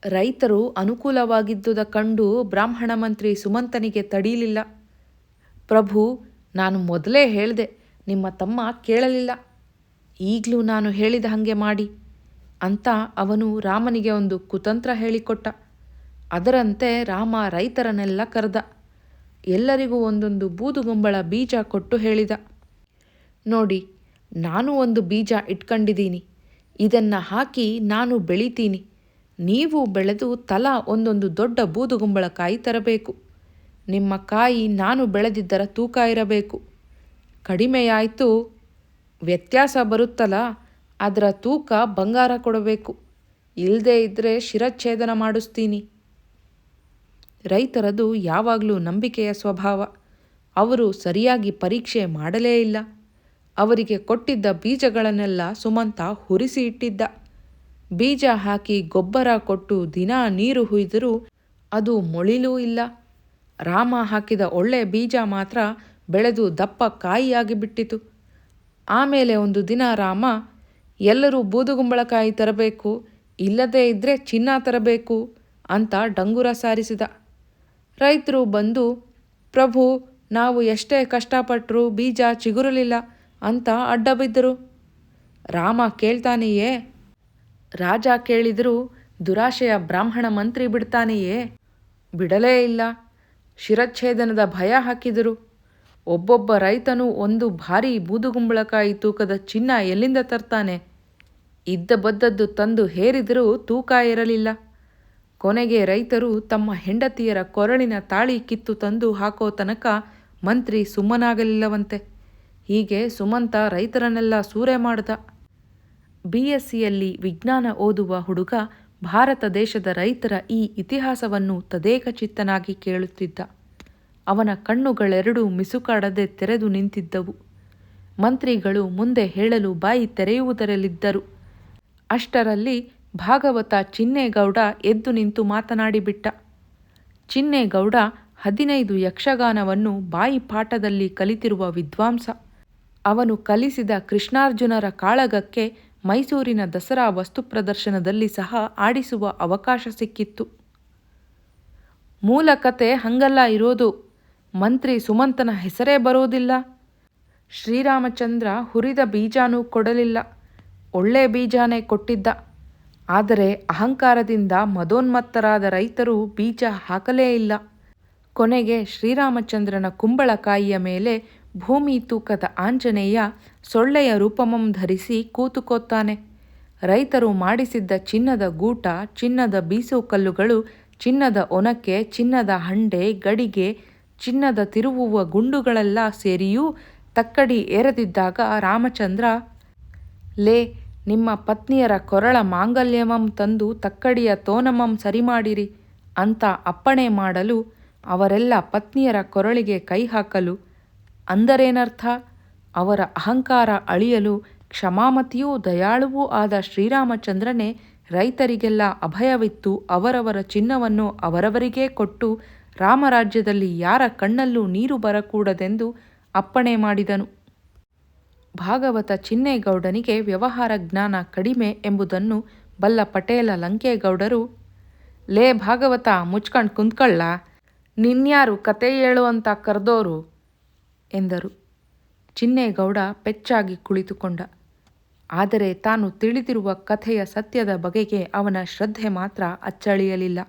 A: ರೈತರು ಅನುಕೂಲವಾಗಿದ್ದುದ ಕಂಡು ಬ್ರಾಹ್ಮಣ ಮಂತ್ರಿ ಸುಮಂತನಿಗೆ ತಡೀಲಿಲ್ಲ. ಪ್ರಭು, ನಾನು ಮೊದಲೇ ಹೇಳಿದೆ, ನಿಮ್ಮ ತಮ್ಮ ಕೇಳಲಿಲ್ಲ. ಈಗಲೂ ನಾನು ಹೇಳಿದ ಹಾಗೆ ಮಾಡಿ ಅಂತ ಅವನು ರಾಮನಿಗೆ ಒಂದು ಕುತಂತ್ರ ಹೇಳಿಕೊಟ್ಟ. ಅದರಂತೆ ರಾಮ ರೈತರನ್ನೆಲ್ಲ ಕರೆದ. ಎಲ್ಲರಿಗೂ ಒಂದೊಂದು ಬೂದುಗುಂಬಳ ಬೀಜ ಕೊಟ್ಟು ಹೇಳಿದ, ನೋಡಿ, ನಾನು ಒಂದು ಬೀಜ ಇಟ್ಕೊಂಡಿದ್ದೀನಿ. ಇದನ್ನು ಹಾಕಿ ನಾನು ಬೆಳಿತೀನಿ. ನೀವು ಬೆಳೆದು ತಲಾ ಒಂದೊಂದು ದೊಡ್ಡ ಬೂದುಗುಂಬಳಕಾಯಿ ತರಬೇಕು. ನಿಮ್ಮ ಕಾಯಿ ನಾನು ಬೆಳೆದಿದ್ದರ ತೂಕ ಇರಬೇಕು. ಕಡಿಮೆಯಾಯಿತು, ವ್ಯತ್ಯಾಸ ಬರುತ್ತಲ್ಲ, ಅದರ ತೂಕ ಬಂಗಾರ ಕೊಡಬೇಕು. ಇಲ್ಲದೇ ಇದ್ದರೆ ಶಿರಚ್ಛೇದನ ಮಾಡಿಸ್ತೀನಿ. ರೈತರದು ಯಾವಾಗಲೂ ನಂಬಿಕೆಯ ಸ್ವಭಾವ. ಅವರು ಸರಿಯಾಗಿ ಪರೀಕ್ಷೆ ಮಾಡಲೇ ಇಲ್ಲ. ಅವರಿಗೆ ಕೊಟ್ಟಿದ್ದ ಬೀಜಗಳನ್ನೆಲ್ಲ ಸುಮಂತ ಹುರಿಸಿ ಇಟ್ಟಿದ್ದ. ಬೀಜ ಹಾಕಿ ಗೊಬ್ಬರ ಕೊಟ್ಟು ದಿನ ನೀರು ಹುಯ್ದರೂ ಅದು ಮೊಳಿಲೂ ಇಲ್ಲ. ರಾಮ ಹಾಕಿದ ಒಳ್ಳೆ ಬೀಜ ಮಾತ್ರ ಬೆಳೆದು ದಪ್ಪ ಕಾಯಿಯಾಗಿ ಬಿಟ್ಟಿತು. ಆಮೇಲೆ ಒಂದು ದಿನ ರಾಮ, ಎಲ್ಲರೂ ಬೂದುಗುಂಬಳಕಾಯಿ ತರಬೇಕು, ಇಲ್ಲದೇ ಇದ್ದರೆ ಚಿನ್ನ ತರಬೇಕು ಅಂತ ಡಂಗುರ ಸಾರಿಸಿದ. ರೈತರು ಬಂದು, ಪ್ರಭು, ನಾವು ಎಷ್ಟೇ ಕಷ್ಟಪಟ್ಟರೂ ಬೀಜ ಚಿಗುರಲಿಲ್ಲ ಅಂತ ಅಡ್ಡ ಬಿದ್ದರು. ರಾಮ ಕೇಳ್ತಾನೆಯೇ? ರಾಜ ಕೇಳಿದರೂ ದುರಾಶೆಯ ಬ್ರಾಹ್ಮಣ ಮಂತ್ರಿ ಬಿಡ್ತಾನೆಯೇ? ಬಿಡಲೇ ಇಲ್ಲ. ಶಿರಚ್ಛೇದನದ ಭಯ ಹಾಕಿದರು. ಒಬ್ಬೊಬ್ಬ ರೈತನೂ ಒಂದು ಭಾರಿ ಬೂದುಗುಂಬಳಕಾಯಿ ತೂಕದ ಚಿನ್ನ ಎಲ್ಲಿಂದ ತರ್ತಾನೆ? ಇದ್ದ ಬದ್ದದ್ದು ತಂದು ಹೇರಿದರೂ ತೂಕ ಇರಲಿಲ್ಲ. ಕೊನೆಗೆ ರೈತರು ತಮ್ಮ ಹೆಂಡತಿಯರ ಕೊರಳಿನ ತಾಳಿ ಕಿತ್ತು ತಂದು ಹಾಕೋ ತನಕ ಮಂತ್ರಿ ಸುಮ್ಮನಾಗಲಿಲ್ಲವಂತೆ. ಹೀಗೆ ಸುಮಂತ ರೈತರನ್ನೆಲ್ಲ ಸೂರೆ ಮಾಡ್ದ. BScಯಲ್ಲಿ ವಿಜ್ಞಾನ ಓದುವ ಹುಡುಗ ಭಾರತ ದೇಶದ ರೈತರ ಈ ಇತಿಹಾಸವನ್ನು ತದೇಕಚಿತ್ತನಾಗಿ ಕೇಳುತ್ತಿದ್ದ. ಅವನ ಕಣ್ಣುಗಳೆರಡೂ ಮಿಸುಕಾಡದೆ ತೆರೆದು ನಿಂತಿದ್ದವು. ಮಂತ್ರಿಗಳು ಮುಂದೆ ಹೇಳಲು ಬಾಯಿ ತೆರೆಯುವುದರಲ್ಲಿದ್ದರು. ಅಷ್ಟರಲ್ಲಿ ಭಾಗವತ ಚಿನ್ನೇಗೌಡ ಎದ್ದು ನಿಂತು ಮಾತನಾಡಿಬಿಟ್ಟ. ಚಿನ್ನೇಗೌಡ 15 ಯಕ್ಷಗಾನವನ್ನು ಬಾಯಿಪಾಠದಲ್ಲಿ ಕಲಿತಿರುವ ವಿದ್ವಾಂಸ. ಅವನು ಕಲಿಸಿದ ಕೃಷ್ಣಾರ್ಜುನರ ಕಾಳಗಕ್ಕೆ ಮೈಸೂರಿನ ದಸರಾ ವಸ್ತು ಪ್ರದರ್ಶನದಲ್ಲಿ ಸಹ ಆಡಿಸುವ ಅವಕಾಶ ಸಿಕ್ಕಿತ್ತು. ಮೂಲ ಕತೆ ಹಂಗಲ್ಲ ಇರೋದು. ಮಂತ್ರಿ ಸುಮಂತನ ಹೆಸರೇ ಬರೋದಿಲ್ಲ. ಶ್ರೀರಾಮಚಂದ್ರ ಹುರಿದ ಬೀಜನೂ ಕೊಡಲಿಲ್ಲ, ಒಳ್ಳೆ ಬೀಜಾನೇ ಕೊಟ್ಟಿದ್ದ. ಆದರೆ ಅಹಂಕಾರದಿಂದ ಮದೋನ್ಮತ್ತರಾದ ರೈತರು ಬೀಜ ಹಾಕಲೇ ಇಲ್ಲ. ಕೊನೆಗೆ ಶ್ರೀರಾಮಚಂದ್ರನ ಕುಂಬಳಕಾಯಿಯ ಮೇಲೆ ಭೂಮಿ ತೂಕದ ಆಂಜನೇಯ ಸೊಳ್ಳೆಯ ರೂಪಮಂ ಧರಿಸಿ ಕೂತುಕೋತಾನೆ. ರೈತರು ಮಾಡಿಸಿದ್ದ ಚಿನ್ನದ ಗೂಟ, ಚಿನ್ನದ ಬೀಸುಕಲ್ಲುಗಳು, ಚಿನ್ನದ ಒನಕೆ, ಚಿನ್ನದ ಹಂಡೆ, ಗಡಿಗೆ, ಚಿನ್ನದ ತಿರುವುವ ಗುಂಡುಗಳೆಲ್ಲ ಸೇರಿಯೂ ತಕ್ಕಡಿ ಏರದಿದ್ದಾಗ ರಾಮಚಂದ್ರ, ಲೇ, ನಿಮ್ಮ ಪತ್ನಿಯರ ಕೊರಳ ಮಾಂಗಲ್ಯವಂ ತಂದು ತಕ್ಕಡಿಯ ತೋನಮಂ ಸರಿಮಾಡಿರಿ ಅಂತ ಅಪ್ಪಣೆ ಮಾಡಲು ಅವರೆಲ್ಲ ಪತ್ನಿಯರ ಕೊರಳಿಗೆ ಕೈ ಹಾಕಲು. ಅಂದರೇನರ್ಥ? ಅವರ ಅಹಂಕಾರ ಅಳಿಯಲು ಕ್ಷಮಾಮತಿಯೂ ದಯಾಳುವೂ ಆದ ಶ್ರೀರಾಮಚಂದ್ರನೇ ರೈತರಿಗೆಲ್ಲ ಅಭಯವಿತ್ತು ಅವರವರ ಚಿನ್ನವನ್ನು ಅವರವರಿಗೇ ಕೊಟ್ಟು ರಾಮರಾಜ್ಯದಲ್ಲಿ ಯಾರ ಕಣ್ಣಲ್ಲೂ ನೀರು ಬರಕೂಡದೆಂದು ಅಪ್ಪಣೆ ಮಾಡಿದನು. ಭಾಗವತ ಚಿನ್ನೇಗೌಡನಿಗೆ ವ್ಯವಹಾರ ಜ್ಞಾನ ಕಡಿಮೆ ಎಂಬುದನ್ನು ಬಲ್ಲ ಪಟೇಲ ಲಂಕೇಗೌಡರು, ಲೇ ಭಾಗವತ, ಮುಚ್ಕಂಡು ಕುಂತ್ಕೊಳ್ಳ, ನಿನ್ಯಾರು ಕತೆ ಹೇಳು ಅಂತ ಕರೆದೋರು ಎಂದರು. ಚಿನ್ನೇಗೌಡ ಪೆಚ್ಚಾಗಿ ಕುಳಿತುಕೊಂಡ. ಆದರೆ ತಾನು ತಿಳಿದಿರುವ ಕಥೆಯ ಸತ್ಯದ ಬಗೆಗೆ ಅವನ ಶ್ರದ್ಧೆ ಮಾತ್ರ ಅಚ್ಚಳಿಯಲಿಲ್ಲ.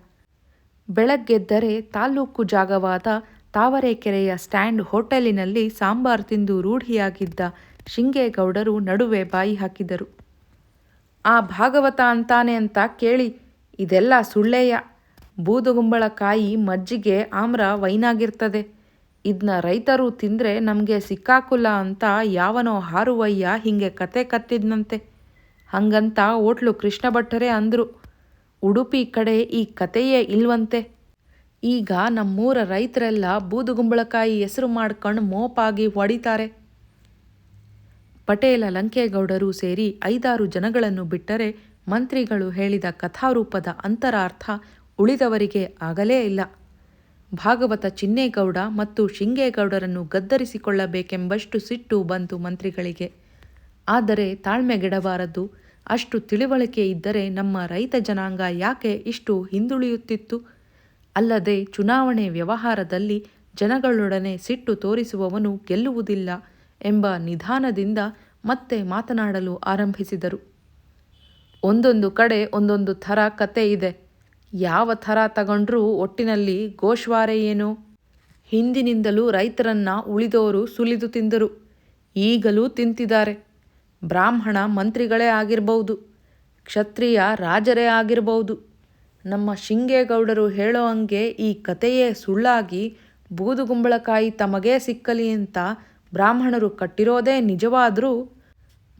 A: ಬೆಳಗ್ಗೆದ್ದರೆ ತಾಲ್ಲೂಕು ಜಾಗವಾದ ತಾವರೆಕೆರೆಯ ಸ್ಟ್ಯಾಂಡ್ ಹೋಟೆಲಿನಲ್ಲಿ ಸಾಂಬಾರು ತಿಂದು ರೂಢಿಯಾಗಿದ್ದ ಶಿಂಗೇಗೌಡರು ನಡುವೆ ಬಾಯಿ ಹಾಕಿದರು. ಆ ಭಾಗವತ ಅಂತಾನೆ ಅಂತ ಕೇಳಿ, ಇದೆಲ್ಲ ಸುಳ್ಳೇಯ. ಬೂದುಗುಂಬಳಕಾಯಿ ಮಜ್ಜಿಗೆ ಆಮ್ರ ವೈನಾಗಿರ್ತದೆ. ಇದನ್ನ ರೈತರು ತಿಂದರೆ ನಮಗೆ ಸಿಕ್ಕಾಕುಲ್ಲ ಅಂತ ಯಾವನೋ ಹಾರುವಯ್ಯ ಹೀಗೆ ಕತೆ ಕತ್ತಿದ್ನಂತೆ. ಹಂಗಂತ ಓಟ್ಲು ಕೃಷ್ಣ ಭಟ್ಟರೇ ಅಂದರು. ಉಡುಪಿ ಕಡೆ ಈ ಕತೆಯೇ ಇಲ್ವಂತೆ. ಈಗ ನಮ್ಮೂರ ರೈತರೆಲ್ಲ ಬೂದುಗುಂಬಳಕಾಯಿ ಹೆಸರು ಮಾಡ್ಕೊಂಡು ಮೋಪಾಗಿ ಹೊಡಿತಾರೆ. ಪಟೇಲ ಲಂಕೇಗೌಡರು ಸೇರಿ 5-6 ಜನಗಳನ್ನು ಬಿಟ್ಟರೆ ಮಂತ್ರಿಗಳು ಹೇಳಿದ ಕಥಾರೂಪದ ಅಂತರಾರ್ಥ ಉಳಿದವರಿಗೆ ಆಗಲೇ ಇಲ್ಲ. ಭಾಗವತ ಚಿನ್ನೇಗೌಡ ಮತ್ತು ಶಿಂಗೇಗೌಡರನ್ನು ಗದ್ದರಿಸಿಕೊಳ್ಳಬೇಕೆಂಬಷ್ಟು ಸಿಟ್ಟು ಬಂತು ಮಂತ್ರಿಗಳಿಗೆ. ಆದರೆ ತಾಳ್ಮೆಗೆಡಬಾರದು. ಅಷ್ಟು ತಿಳಿವಳಿಕೆ ಇದ್ದರೆ ನಮ್ಮ ರೈತ ಜನಾಂಗ ಯಾಕೆ ಇಷ್ಟು ಹಿಂದುಳಿಯುತ್ತಿತ್ತು? ಅಲ್ಲದೆ ಚುನಾವಣೆ ವ್ಯವಹಾರದಲ್ಲಿ ಜನಗಳೊಡನೆ ಸಿಟ್ಟು ತೋರಿಸುವವನು ಗೆಲ್ಲುವುದಿಲ್ಲ ಎಂಬ ನಿಧಾನದಿಂದ ಮತ್ತೆ ಮಾತನಾಡಲು ಆರಂಭಿಸಿದರು. ಒಂದೊಂದು ಕಡೆ ಒಂದೊಂದು ಥರ ಕತೆ ಇದೆ. ಯಾವ ಥರ ತಗೊಂಡ್ರೂ ಒಟ್ಟಿನಲ್ಲಿ ಗೋಶ್ವಾರೆ ಏನು? ಹಿಂದಿನಿಂದಲೂ ರೈತರನ್ನ ಉಳಿದವರು ಸುಲಿದು ತಿಂದರು, ಈಗಲೂ ತಿಂತಿದ್ದಾರೆ. ಬ್ರಾಹ್ಮಣ ಮಂತ್ರಿಗಳೇ ಆಗಿರಬಹುದು, ಕ್ಷತ್ರಿಯ ರಾಜರೇ ಆಗಿರಬಹುದು. ನಮ್ಮ ಶಿಂಗೇಗೌಡರು ಹೇಳೋ ಹಂಗೆ ಈ ಕತೆಯೇ ಸುಳ್ಳಾಗಿ ಬೂದುಗುಂಬಳಕಾಯಿ ತಮಗೇ ಸಿಕ್ಕಲಿ ಅಂತ ಬ್ರಾಹ್ಮಣರು ಕಟ್ಟಿರೋದೇ ನಿಜವಾದರೂ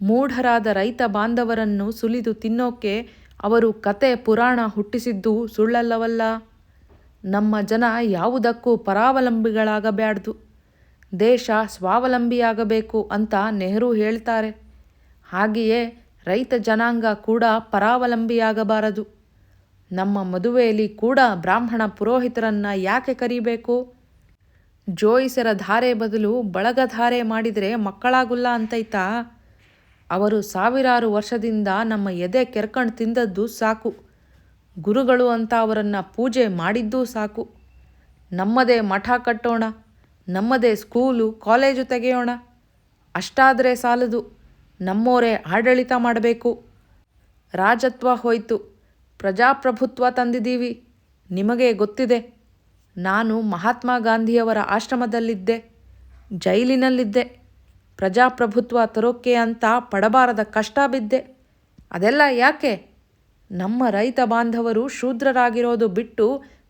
A: ಮೂಢರಾದ ರೈತ ಬಾಂಧವರನ್ನು ಸುಲಿದು ತಿನ್ನೋಕೆ ಅವರು ಕತೆ ಪುರಾಣ ಹುಟ್ಟಿಸಿದ್ದು ಸುಳ್ಳಲ್ಲವಲ್ಲ. ನಮ್ಮ ಜನ ಯಾವುದಕ್ಕೂ ಪರಾವಲಂಬಿಗಳಾಗಬ್ಯಾಡ್ದು, ದೇಶ ಸ್ವಾವಲಂಬಿಯಾಗಬೇಕು ಅಂತ ನೆಹರು ಹೇಳ್ತಾರೆ. ಹಾಗೆಯೇ ರೈತ ಜನಾಂಗ ಕೂಡ ಪರಾವಲಂಬಿಯಾಗಬಾರದು. ನಮ್ಮ ಮದುವೆಯಲ್ಲಿ ಕೂಡ ಬ್ರಾಹ್ಮಣ ಪುರೋಹಿತರನ್ನು ಯಾಕೆ ಕರಿಬೇಕು? ಜೋಯಿಸರ ಧಾರೆ ಬದಲು ಬಳಗಧಾರೆ ಮಾಡಿದರೆ ಮಕ್ಕಳಾಗುಲ್ಲ ಅಂತೈತಾ? ಅವರು 1000 ವರ್ಷದಿಂದ ನಮ್ಮ ಎದೆ ಕೆರ್ಕಂಡು ತಿಂದದ್ದು ಸಾಕು. ಗುರುಗಳು ಅಂತ ಅವರನ್ನು ಪೂಜೆ ಮಾಡಿದ್ದೂ ಸಾಕು. ನಮ್ಮದೇ ಮಠ ಕಟ್ಟೋಣ, ನಮ್ಮದೇ ಸ್ಕೂಲು ಕಾಲೇಜು ತೆಗೆಯೋಣ. ಅಷ್ಟಾದರೆ ಸಾಲದು, ನಮ್ಮೋರೇ ಆಡಳಿತ ಮಾಡಬೇಕು. ರಾಜತ್ವ ಹೋಯ್ತು, ಪ್ರಜಾಪ್ರಭುತ್ವ ತಂದಿದ್ದೀವಿ. ನಿಮಗೆ ಗೊತ್ತಿದೆ, ನಾನು ಮಹಾತ್ಮ ಗಾಂಧಿಯವರ ಆಶ್ರಮದಲ್ಲಿದ್ದೆ, ಜೈಲಿನಲ್ಲಿದ್ದೆ. ಪ್ರಜಾಪ್ರಭುತ್ವ ತರೋಕೆ ಅಂತ ಪಡಬಾರದ ಕಷ್ಟ ಬಿದ್ದೆ. ಅದೆಲ್ಲ ಯಾಕೆ? ನಮ್ಮ ರೈತ ಬಾಂಧವರು ಶೂದ್ರರಾಗಿರೋದು ಬಿಟ್ಟು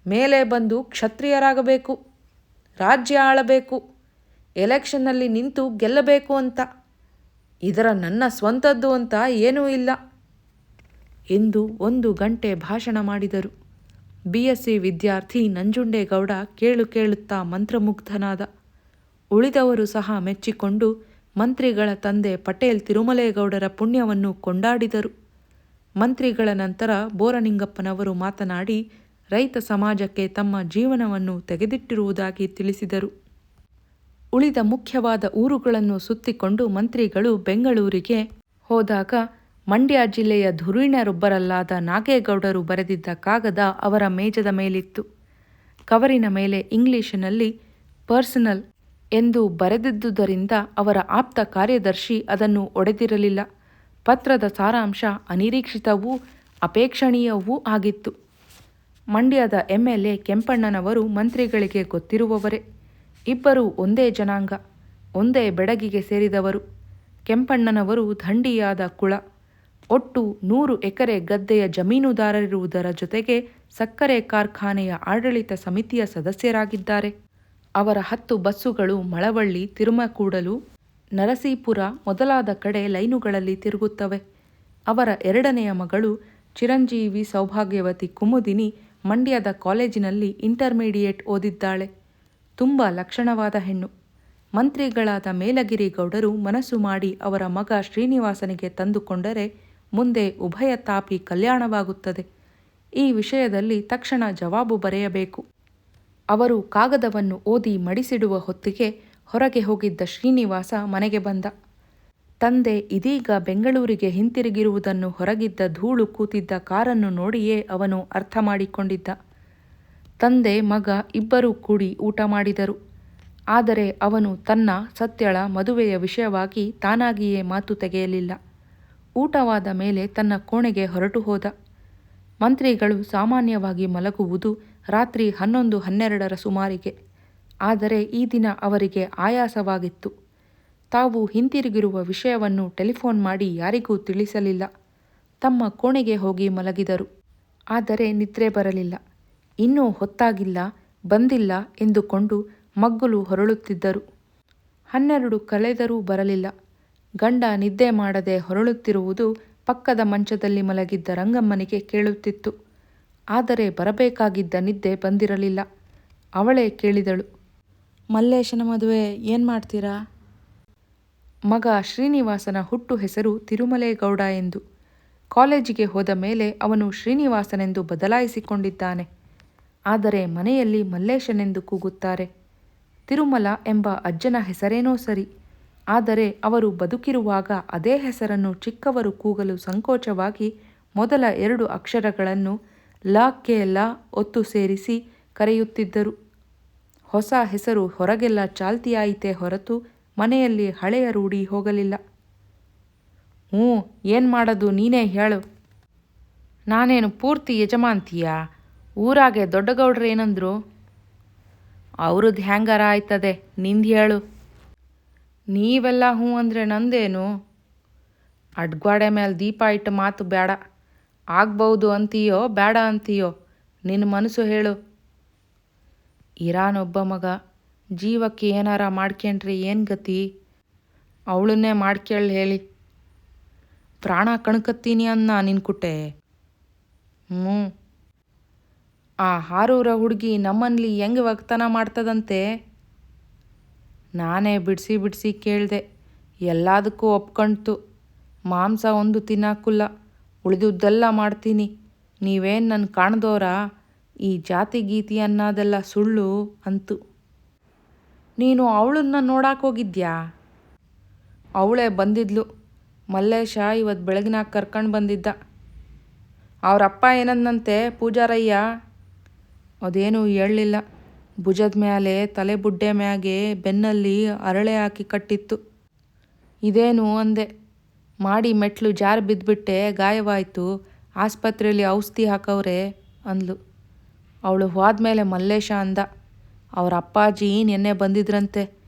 A: ಮೇಲೆ ಬಂದು ಕ್ಷತ್ರಿಯರಾಗಬೇಕು, ರಾಜ್ಯ ಆಳಬೇಕು, ಎಲೆಕ್ಷನ್ನಲ್ಲಿ ನಿಂತು ಗೆಲ್ಲಬೇಕು ಅಂತ. ಇದರ ನನ್ನ ಸ್ವಂತದ್ದು ಅಂತ ಏನೂ ಇಲ್ಲ ಎಂದು 1 ಗಂಟೆ ಭಾಷಣ ಮಾಡಿದರು. BSc ವಿದ್ಯಾರ್ಥಿ ನಂಜುಂಡೇಗೌಡ ಕೇಳುತ್ತಾ ಮಂತ್ರಮುಗ್ಧನಾದ. ಉಳಿದವರು ಸಹ ಮೆಚ್ಚಿಕೊಂಡು ಮಂತ್ರಿಗಳ ತಂದೆ ಪಟೇಲ್ ತಿರುಮಲೇಗೌಡರ ಪುಣ್ಯವನ್ನು ಕೊಂಡಾಡಿದರು. ಮಂತ್ರಿಗಳ ನಂತರ ಬೋರನಿಂಗಪ್ಪನವರು ಮಾತನಾಡಿ ರೈತ ಸಮಾಜಕ್ಕೆ ತಮ್ಮ ಜೀವನವನ್ನು ತೆಗೆದಿಟ್ಟಿರುವುದಾಗಿ ತಿಳಿಸಿದರು. ಉಳಿದ ಮುಖ್ಯವಾದ ಊರುಗಳನ್ನು ಸುತ್ತಿಕೊಂಡು ಮಂತ್ರಿಗಳು ಬೆಂಗಳೂರಿಗೆ ಹೋದಾಗ ಮಂಡ್ಯ ಜಿಲ್ಲೆಯ ಧುರೀಣರೊಬ್ಬರಲ್ಲಾದ ನಾಗೇಗೌಡರು ಬರೆದಿದ್ದ ಕಾಗದ ಅವರ ಮೇಜದ ಮೇಲಿತ್ತು. ಕವರಿನ ಮೇಲೆ ಇಂಗ್ಲಿಷಿನಲ್ಲಿ ಪರ್ಸನಲ್ ಎಂದು ಬರೆದಿದ್ದುದರಿಂದ ಅವರ ಆಪ್ತ ಕಾರ್ಯದರ್ಶಿ ಅದನ್ನು ಒಡೆದಿರಲಿಲ್ಲ. ಪತ್ರದ ಸಾರಾಂಶ ಅನಿರೀಕ್ಷಿತವೂ ಅಪೇಕ್ಷಣೀಯವೂ ಆಗಿತ್ತು. ಮಂಡ್ಯದ MLA ಕೆಂಪಣ್ಣನವರು ಮಂತ್ರಿಗಳಿಗೆ ಗೊತ್ತಿರುವವರೇ. ಇಬ್ಬರೂ ಒಂದೇ ಜನಾಂಗ, ಒಂದೇ ಬೆಡಗಿಗೆ ಸೇರಿದವರು. ಕೆಂಪಣ್ಣನವರು ದಂಡಿಯಾದ ಕುಳ. ಒಟ್ಟು 100 ಎಕರೆ ಗದ್ದೆಯ ಜಮೀನುದಾರರಿರುವುದರ ಜೊತೆಗೆ ಸಕ್ಕರೆ ಕಾರ್ಖಾನೆಯ ಆಡಳಿತ ಸಮಿತಿಯ ಸದಸ್ಯರಾಗಿದ್ದಾರೆ. ಅವರ 10 ಬಸ್ಸುಗಳು ಮಳವಳ್ಳಿ, ತಿರುಮಕೂಡಲು, ನರಸೀಪುರ ಮೊದಲಾದ ಕಡೆ ಲೈನುಗಳಲ್ಲಿ ತಿರುಗುತ್ತವೆ. ಅವರ 2ನೆಯ ಮಗಳು ಚಿರಂಜೀವಿ ಸೌಭಾಗ್ಯವತಿ ಕುಮುದಿನಿ ಮಂಡ್ಯದ ಕಾಲೇಜಿನಲ್ಲಿ ಇಂಟರ್ಮೀಡಿಯೇಟ್ ಓದಿದ್ದಾಳೆ. ತುಂಬ ಲಕ್ಷಣವಾದ ಹೆಣ್ಣು. ಮಂತ್ರಿಗಳಾದ ಮೇಲಗಿರಿ ಗೌಡರು ಮನಸ್ಸು ಮಾಡಿ ಅವರ ಮಗ ಶ್ರೀನಿವಾಸನಿಗೆ ತಂದುಕೊಂಡರೆ ಮುಂದೆ ಉಭಯ ತಾಪಿ ಕಲ್ಯಾಣವಾಗುತ್ತದೆ. ಈ ವಿಷಯದಲ್ಲಿ ತಕ್ಷಣ ಜವಾಬು ಬರೆಯಬೇಕು. ಅವರು ಕಾಗದವನ್ನು ಓದಿ ಮಡಿಸಿಡುವ ಹೊತ್ತಿಗೆ ಹೊರಗೆ ಹೋಗಿದ್ದ ಶ್ರೀನಿವಾಸ ಮನೆಗೆ ಬಂದ. ತಂದೆ ಇದೀಗ ಬೆಂಗಳೂರಿಗೆ ಹಿಂತಿರುಗಿರುವುದನ್ನು ಹೊರಗಿದ್ದ ಧೂಳು ಕೂತಿದ್ದ ಕಾರನ್ನು ನೋಡಿಯೇ ಅವನು ಅರ್ಥ ಮಾಡಿಕೊಂಡಿದ್ದ. ತಂದೆ ಮಗ ಇಬ್ಬರೂ ಕೂಡಿ ಊಟ ಮಾಡಿದರು. ಆದರೆ ಅವನು ತನ್ನ ಸತ್ಯಳ ಮದುವೆಯ ವಿಷಯವಾಗಿ ತಾನಾಗಿಯೇ ಮಾತು ತೆಗೆಯಲಿಲ್ಲ. ಊಟವಾದ ಮೇಲೆ ತನ್ನ ಕೋಣೆಗೆ ಹೊರಟು ಹೋದ. ಮಂತ್ರಿಗಳು ಸಾಮಾನ್ಯವಾಗಿ ಮಲಗುವುದು ರಾತ್ರಿ 11-12ರ ಸುಮಾರಿಗೆ. ಆದರೆ ಈ ದಿನ ಅವರಿಗೆ ಆಯಾಸವಾಗಿತ್ತು. ತಾವು ಹಿಂತಿರುಗಿರುವ ವಿಷಯವನ್ನು ಟೆಲಿಫೋನ್ ಮಾಡಿ ಯಾರಿಗೂ ತಿಳಿಸಲಿಲ್ಲ. ತಮ್ಮ ಕೋಣೆಗೆ ಹೋಗಿ ಮಲಗಿದರು. ಆದರೆ ನಿದ್ರೆ ಬರಲಿಲ್ಲ. ಇನ್ನೂ ಹೊತ್ತಾಗಿಲ್ಲ, ಬಂದಿಲ್ಲ ಎಂದುಕೊಂಡು ಮಗ್ಗುಲು ಹೊರಳುತ್ತಿದ್ದರು. 12 ಕಳೆದರೂ ಬರಲಿಲ್ಲ. ಗಂಡ ನಿದ್ದೆ ಮಾಡದೆ ಹೊರಳುತ್ತಿರುವುದು ಪಕ್ಕದ ಮಂಚದಲ್ಲಿ ಮಲಗಿದ್ದ ರಂಗಮ್ಮನಿಗೆ ಕೇಳುತ್ತಿತ್ತು. ಆದರೆ ಬರಬೇಕಾಗಿದ್ದ ನಿದ್ದೆ ಬಂದಿರಲಿಲ್ಲ. ಅವಳೇ ಕೇಳಿದಳು, ಮಲ್ಲೇಶನ ಮದುವೆ ಏನು ಮಾಡ್ತೀರಾ? ಮಗ ಶ್ರೀನಿವಾಸನ ಹುಟ್ಟು ಹೆಸರು ತಿರುಮಲೇಗೌಡ ಎಂದು. ಕಾಲೇಜಿಗೆ ಹೋದ ಮೇಲೆ ಅವನು ಶ್ರೀನಿವಾಸನೆಂದು ಬದಲಾಯಿಸಿಕೊಂಡಿದ್ದಾನೆ. ಆದರೆ ಮನೆಯಲ್ಲಿ ಮಲ್ಲೇಶನೆಂದು ಕೂಗುತ್ತಾರೆ. ತಿರುಮಲ ಎಂಬ ಅಜ್ಜನ ಹೆಸರೇನೋ ಸರಿ, ಆದರೆ ಅವರು ಬದುಕಿರುವಾಗ ಅದೇ ಹೆಸರನ್ನು ಚಿಕ್ಕವರು ಕೂಗಲು ಸಂಕೋಚವಾಗಿ ಮೊದಲ 2 ಅಕ್ಷರಗಳನ್ನು ಲ ಕೆ ಲ ಒತ್ತು ಸೇರಿಸಿ ಕರೆಯುತ್ತಿದ್ದರು. ಹೊಸ ಹೆಸರು ಹೊರಗೆಲ್ಲ ಚಾಲ್ತಿಯಾಯಿತೇ ಹೊರತು ಮನೆಯಲ್ಲಿ ಹಳೆಯ ರೂಢಿ ಹೋಗಲಿಲ್ಲ. ಏನು ಮಾಡೋದು ನೀನೇ ಹೇಳು. ನಾನೇನು ಪೂರ್ತಿ ಯಜಮಾನ್ತೀಯಾ? ಊರಾಗೆ ದೊಡ್ಡಗೌಡ್ರು ಏನಂದ್ರು? ಅವ್ರದ್ದು ಹ್ಯಾಂಗಾರ ಆಯ್ತದೆ, ನಿಂದು ಹೇಳು. ನೀವೆಲ್ಲ ಹ್ಞೂ ಅಂದರೆ ನಂದೇನು? ಅಡ್ಗ್ವಾಡೆ ಮೇಲೆ ದೀಪ ಇಟ್ಟು ಮಾತು ಬೇಡ. ಆಗ್ಬೋದು ಅಂತೀಯೋ ಬೇಡ ಅಂತೀಯೋ, ನಿನ್ನ ಮನಸ್ಸು ಹೇಳು. ಇರಾನೊಬ್ಬ ಮಗ, ಜೀವಕ್ಕೆ ಏನಾರ ಮಾಡ್ಕೊಂಡ್ರೆ ಏನು ಗತಿ? ಅವಳನ್ನೇ ಮಾಡ್ಕೇಳಿ ಹೇಳಿ. ಪ್ರಾಣ ಕಣ್ಕತ್ತೀನಿ ಅನ್ನ ನಿನ್ಕುಟ್ಟೆ. ಆ ಹಾರೂರ ಹುಡುಗಿ ನಮ್ಮಲ್ಲಿ ಹೆಂಗೆ ವಕ್ತನ ಮಾಡ್ತದಂತೆ? ನಾನೇ ಬಿಡಿಸಿ ಕೇಳಿದೆ. ಎಲ್ಲದಕ್ಕೂ ಒಪ್ಕೊಂಡ್ತು. ಮಾಂಸ ಒಂದು ತಿನ್ನಾಕುಲ್ಲ, ಉಳಿದುದ್ದೆಲ್ಲ ಮಾಡ್ತೀನಿ. ನೀವೇನು ನನ್ನ ಕಾಣ್ದೋರಾ? ಈ ಜಾತಿ ಗೀತಿ ಅನ್ನೋದೆಲ್ಲ ಸುಳ್ಳು ಅಂತು. ನೀನು ಅವಳನ್ನ ನೋಡಾಕೋಗಿದ್ಯಾ? ಅವಳೇ ಬಂದಿದ್ಲು. ಮಲ್ಲೇಶ ಇವತ್ತು ಬೆಳಗಿನಾಗ ಕರ್ಕೊಂಡು ಬಂದಿದ್ದ. ಅವರಪ್ಪ ಏನಂದಂತೆ ಪೂಜಾರಯ್ಯ? ಅದೇನೂ ಹೇಳಲಿಲ್ಲ. ಭುಜದ ಮೇಲೆ ತಲೆ ಬುಡ್ಡೆ ಮ್ಯಾಗೆ ಬೆನ್ನಲ್ಲಿ ಅರಳೆ ಹಾಕಿ ಕಟ್ಟಿತ್ತು. ಇದೇನು ಅಂದೆ. ಮಾಡಿ ಮೆಟ್ಲು ಜಾರು ಬಿದ್ದುಬಿಟ್ಟೆ, ಗಾಯವಾಯಿತು, ಆಸ್ಪತ್ರೆಯಲ್ಲಿ ಔಷಧಿ ಹಾಕವ್ರೆ ಅಂದ್ಲು. ಅವಳು ಹೋದ್ಮೇಲೆ ಮಲ್ಲೇಶ ಅಂದ, ಅವ್ರ ಅಪ್ಪಾಜಿ ನೆನ್ನೆ ಬಂದಿದ್ರಂತೆ,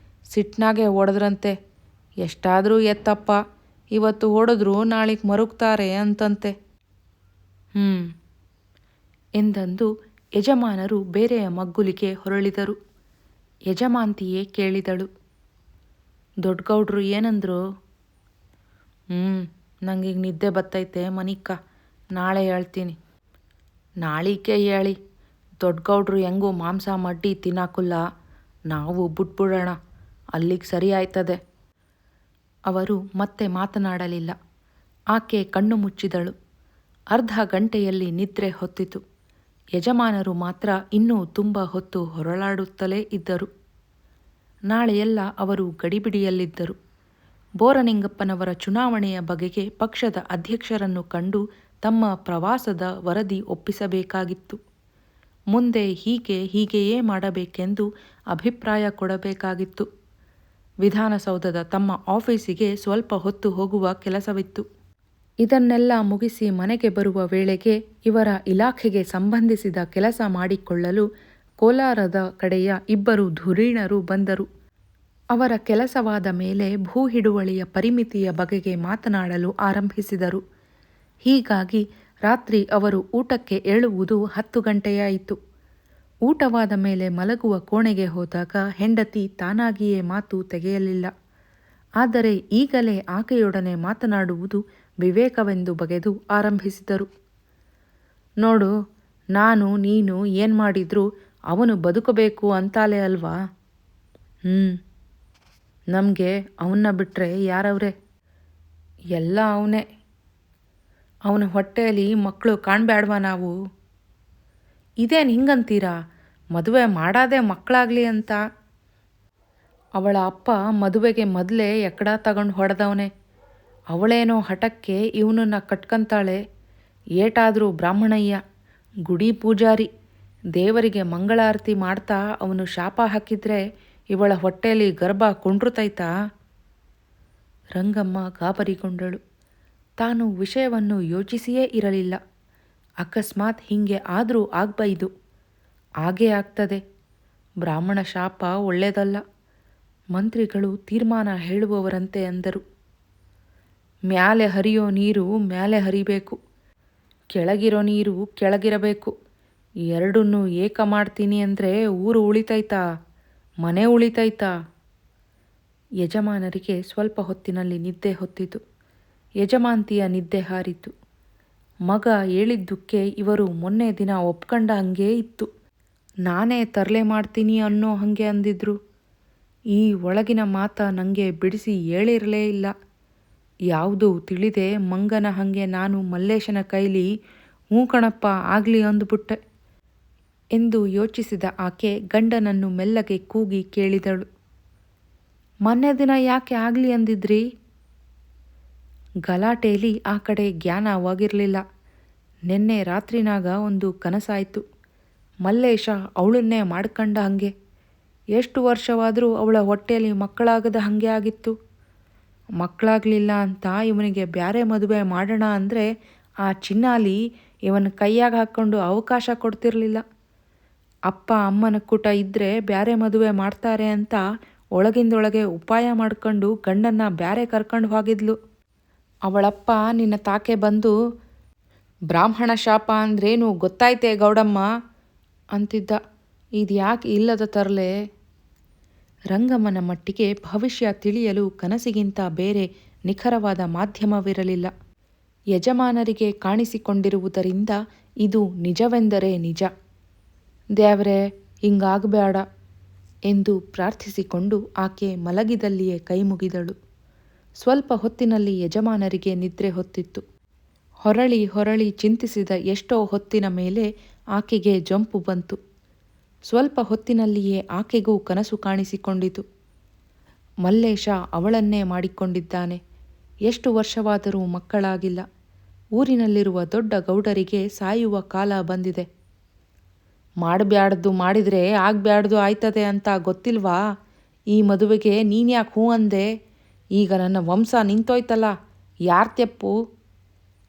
A: ಸಿಟ್ನಾಗೆ ಹೊಡೆದ್ರಂತೆ. ಎಷ್ಟಾದರೂ ಎತ್ತಪ್ಪ, ಇವತ್ತು ಹೊಡೆದ್ರು ನಾಳೆಗೆ ಮರುಗ್ತಾರೆ ಅಂತಂತೆ. ಎಂದಂದು ಯಜಮಾನರು ಬೇರೆಯ ಮಗ್ಗುಲಿಗೆ ಹೊರಳಿದರು. ಯಜಮಾಂತಿಯೇ ಕೇಳಿದಳು, ದೊಡ್ಡಗೌಡ್ರು ಏನಂದ್ರು? ನನಗೀಗ ನಿದ್ದೆ ಬತ್ತೈತೆ, ಮನಿಕ್ಕ, ನಾಳೆ ಹೇಳ್ತೀನಿ. ನಾಳಿಕೆ ಹೇಳಿ. ದೊಡ್ಡಗೌಡ್ರು ಹೆಂಗೂ ಮಾಂಸ ಮಡ್ಡಿ ತಿನ್ನಾಕುಲ್ಲ, ನಾವು ಬಿಟ್ಬಿಡೋಣ, ಅಲ್ಲಿಗೆ ಸರಿ ಆಯ್ತದೆ. ಅವರು ಮತ್ತೆ ಮಾತನಾಡಲಿಲ್ಲ. ಆಕೆ ಕಣ್ಣು ಮುಚ್ಚಿದಳು. ಅರ್ಧ ಗಂಟೆಯಲ್ಲಿ ನಿದ್ರೆ ಹೊತ್ತಿತು. ಯಜಮಾನರು ಮಾತ್ರ ಇನ್ನೂ ತುಂಬ ಹೊತ್ತು ಹೊರಳಾಡುತ್ತಲೇ ಇದ್ದರು. ನಾಳೆಯೆಲ್ಲ ಅವರು ಗಡಿಬಿಡಿಯಲ್ಲಿದ್ದರು. ಬೋರನಿಂಗಪ್ಪನವರ ಚುನಾವಣೆಯ ಬಗೆಗೆ ಪಕ್ಷದ ಅಧ್ಯಕ್ಷರನ್ನು ಕಂಡು ತಮ್ಮ ಪ್ರವಾಸದ ವರದಿ ಒಪ್ಪಿಸಬೇಕಾಗಿತ್ತು. ಮುಂದೆ ಹೀಗೆಯೇ ಮಾಡಬೇಕೆಂದು ಅಭಿಪ್ರಾಯ ಕೊಡಬೇಕಾಗಿತ್ತು. ವಿಧಾನಸೌಧದ ತಮ್ಮ ಆಫೀಸಿಗೆ ಸ್ವಲ್ಪ ಹೊತ್ತು ಹೋಗುವ ಕೆಲಸವಿತ್ತು. ಇದನ್ನೆಲ್ಲ ಮುಗಿಸಿ ಮನೆಗೆ ಬರುವ ವೇಳೆಗೆ ಇವರ ಇಲಾಖೆಗೆ ಸಂಬಂಧಿಸಿದ ಕೆಲಸ ಮಾಡಿಕೊಳ್ಳಲು ಕೋಲಾರದ ಕಡೆಯ 2 ಧುರೀಣರು ಬಂದರು. ಅವರ ಕೆಲಸವಾದ ಮೇಲೆ ಭೂ ಹಿಡುವಳಿಯ ಪರಿಮಿತಿಯ ಬಗೆಗೆ ಮಾತನಾಡಲು ಆರಂಭಿಸಿದರು. ಹೀಗಾಗಿ ರಾತ್ರಿ ಅವರು ಊಟಕ್ಕೆ ಏಳುವುದು 10 ಗಂಟೆಯಾಯಿತು. ಊಟವಾದ ಮೇಲೆ ಮಲಗುವ ಕೋಣೆಗೆ ಹೋದಾಗ ಹೆಂಡತಿ ತಾನಾಗಿಯೇ ಮಾತು ತೆಗೆಯಲಿಲ್ಲ. ಆದರೆ ಈಗಲೇ ಆಕೆಯೊಡನೆ ಮಾತನಾಡುವುದು ವಿವೇಕವೆಂದು ಬಗೆದು ಆರಂಭಿಸಿದರು. ನೋಡು, ನಾನು ನೀನು ಏನು ಮಾಡಿದ್ರೂ ಅವನು ಬದುಕಬೇಕು ಅಂತಾಲೆ ಅಲ್ವಾ? ನಮಗೆ ಅವನ್ನ ಬಿಟ್ಟರೆ ಯಾರವ್ರೆ? ಎಲ್ಲ ಅವನೇ. ಅವನ ಹೊಟ್ಟೆಯಲ್ಲಿ ಮಕ್ಕಳು ಕಾಣಬೇಡ್ವಾ ನಾವು? ಇದೇನು ಹಿಂಗಂತೀರಾ? ಮದುವೆ ಮಾಡಾದೇ ಮಕ್ಕಳಾಗಲಿ ಅಂತ. ಅವಳ ಅಪ್ಪ ಮದುವೆಗೆ ಮೊದಲೇ ಎಕ್ಕಡ ತಗೊಂಡು ಹೊಡೆದವನೇ. ಅವಳೇನೋ ಹಠಕ್ಕೆ ಇವನನ್ನ ಕಟ್ಕೊಂತಾಳೆ. ಏಟಾದರೂ ಬ್ರಾಹ್ಮಣಯ್ಯ, ಗುಡಿ ಪೂಜಾರಿ, ದೇವರಿಗೆ ಮಂಗಳಾರತಿ ಮಾಡ್ತಾ ಅವನು ಶಾಪ ಹಾಕಿದ್ರೆ ಇವಳ ಹೊಟ್ಟೆಯಲ್ಲಿ ಗರ್ಭ ಕುಂಡ್ರುತೈತಾ? ರಂಗಮ್ಮ ಗಾಬರಿಗೊಂಡಳು. ತಾನು ವಿಷಯವನ್ನು ಯೋಚಿಸಿಯೇ ಇರಲಿಲ್ಲ. ಅಕಸ್ಮಾತ್ ಹೀಗೆ ಆದರೂ ಆಗ್ಬೈದು. ಹಾಗೇ ಆಗ್ತದೆ. ಬ್ರಾಹ್ಮಣ ಶಾಪ ಒಳ್ಳೆಯದಲ್ಲ. ಮಂತ್ರಿಗಳು ತೀರ್ಮಾನ ಹೇಳುವವರಂತೆ ಅಂದರು. ಮ್ಯಾಲೆ ಹರಿಯೋ ನೀರು ಮ್ಯಾಲೆ ಹರಿಬೇಕು, ಕೆಳಗಿರೋ ನೀರು ಕೆಳಗಿರಬೇಕು. ಎರಡನ್ನೂ ಏಕ ಮಾಡ್ತೀನಿ ಅಂದರೆ ಊರು ಉಳಿತೈತಾ, ಮನೆ ಉಳಿತೈತಾ? ಯಜಮಾನರಿಗೆ ಸ್ವಲ್ಪ ಹೊತ್ತಿನಲ್ಲಿ ನಿದ್ದೆ ಹೊತ್ತಿತು. ಯಜಮಾಂತಿಯ ನಿದ್ದೆ ಹಾರಿತು. ಮಗ ಹೇಳಿದ್ದಕ್ಕೆ ಇವರು ಮೊನ್ನೆ ದಿನ ಒಪ್ಕಂಡ ಹಂಗೇ ಇತ್ತು. ನಾನೇ ತರಲೆ ಮಾಡ್ತೀನಿ ಅನ್ನೋ ಹಾಗೆ ಅಂದಿದ್ರು. ಈ ಒಳಗಿನ ಮಾತ ನನಗೆ ಬಿಡಿಸಿ ಹೇಳಿರಲೇ ಇಲ್ಲ. ಯಾವುದೂ ತಿಳಿದೆ ಮಂಗನ ಹಾಗೆ ನಾನು ಮಲ್ಲೇಶನ ಕೈಲಿ ಹ್ಞೂ ಕಣಪ್ಪ ಆಗಲಿ ಅಂದುಬಿಟ್ಟೆ ಎಂದು ಯೋಚಿಸಿದ ಆಕೆ ಗಂಡನನ್ನು ಮೆಲ್ಲಗೆ ಕೂಗಿ ಕೇಳಿದಳು. ಮೊನ್ನೆ ದಿನ ಯಾಕೆ ಆಗಲಿ ಅಂದಿದ್ರಿ? ಗಲಾಟೆಯಲ್ಲಿ ಆ ಕಡೆ ಜ್ಞಾನವಾಗಿರಲಿಲ್ಲ. ನಿನ್ನೆ ರಾತ್ರಿನಾಗ ಒಂದು ಕನಸಾಯಿತು. ಮಲ್ಲೇಶ ಅವಳನ್ನೇ ಮಾಡ್ಕಂಡ ಹಂಗೆ. ಎಷ್ಟು ವರ್ಷವಾದರೂ ಅವಳ ಹೊಟ್ಟೆಯಲ್ಲಿ ಮಕ್ಕಳಾಗದ ಹಾಗೆ ಆಗಿತ್ತು. ಮಕ್ಕಳಾಗಲಿಲ್ಲ ಅಂತ ಇವನಿಗೆ ಬ್ಯಾರೆ ಮದುವೆ ಮಾಡೋಣ ಅಂದರೆ ಆ ಚಿನ್ನಾಲಿ ಇವನ ಕೈಯಾಗ ಹಾಕ್ಕೊಂಡು ಅವಕಾಶ ಕೊಡ್ತಿರಲಿಲ್ಲ. ಅಪ್ಪ ಅಮ್ಮನ ಕೂಟ ಇದ್ದರೆ ಬ್ಯಾರೆ ಮದುವೆ ಮಾಡ್ತಾರೆ ಅಂತ ಒಳಗಿಂದೊಳಗೆ ಉಪಾಯ ಮಾಡ್ಕೊಂಡು ಗಂಡನ್ನ ಬ್ಯಾರೆ ಕರ್ಕೊಂಡು ಹೋಗಿದ್ಲು. ಅವಳಪ್ಪ ನಿನ್ನ ತಾಕೆ ಬಂದು, ಬ್ರಾಹ್ಮಣ ಶಾಪ ಅಂದ್ರೇನು ಗೊತ್ತಾಯ್ತೆ ಗೌಡಮ್ಮ ಅಂತಿದ್ದ. ಇದ್ಯಾಕೆ ಇಲ್ಲದ ತರಲೆ? ರಂಗಮ್ಮನ ಮಟ್ಟಿಗೆ ಭವಿಷ್ಯ ತಿಳಿಯಲು ಕನಸಿಗಿಂತ ಬೇರೆ ನಿಖರವಾದ ಮಾಧ್ಯಮವಿರಲಿಲ್ಲ. ಯಜಮಾನರಿಗೆ ಕಾಣಿಸಿಕೊಂಡಿರುವುದರಿಂದ ಇದು ನಿಜವೆಂದರೆ ನಿಜ. ದೇವ್ರೇ, ಹಿಂಗಾಗಬೇಡ ಎಂದು ಪ್ರಾರ್ಥಿಸಿಕೊಂಡು ಆಕೆ ಮಲಗಿದಲ್ಲಿಯೇ ಕೈಮುಗಿದಳು. ಸ್ವಲ್ಪ ಹೊತ್ತಿನಲ್ಲಿ ಯಜಮಾನರಿಗೆ ನಿದ್ರೆ ಹೊತ್ತಿತ್ತು. ಹೊರಳಿ ಹೊರಳಿ ಚಿಂತಿಸಿದ ಎಷ್ಟೋ ಹೊತ್ತಿನ ಮೇಲೆ ಆಕೆಗೆ ಜಂಪು ಬಂತು. ಸ್ವಲ್ಪ ಹೊತ್ತಿನಲ್ಲಿಯೇ ಆಕೆಗೂ ಕನಸು ಕಾಣಿಸಿಕೊಂಡಿತು. ಮಲ್ಲೇಶ ಅವಳನ್ನೇ ಮಾಡಿಕೊಂಡಿದ್ದಾನೆ. ಎಷ್ಟು ವರ್ಷವಾದರೂ ಮಕ್ಕಳಾಗಿಲ್ಲ. ಊರಿನಲ್ಲಿರುವ ದೊಡ್ಡ ಗೌಡರಿಗೆ ಸಾಯುವ ಕಾಲ ಬಂದಿದೆ. ಮಾಡಬ್ಯಾಡ್ದು ಮಾಡಿದರೆ ಆಗ್ಬ್ಯಾಡ್ದು ಆಯ್ತದೆ ಅಂತ ಗೊತ್ತಿಲ್ವಾ? ಈ ಮದುವೆಗೆ ನೀನ್ಯಾಕೆ ಹ್ಞೂ ಅಂದೆ? ಈಗ ನನ್ನ ವಂಶ ನಿಂತೋಯ್ತಲ್ಲ, ಯಾರ್ ತೆಪ್ಪು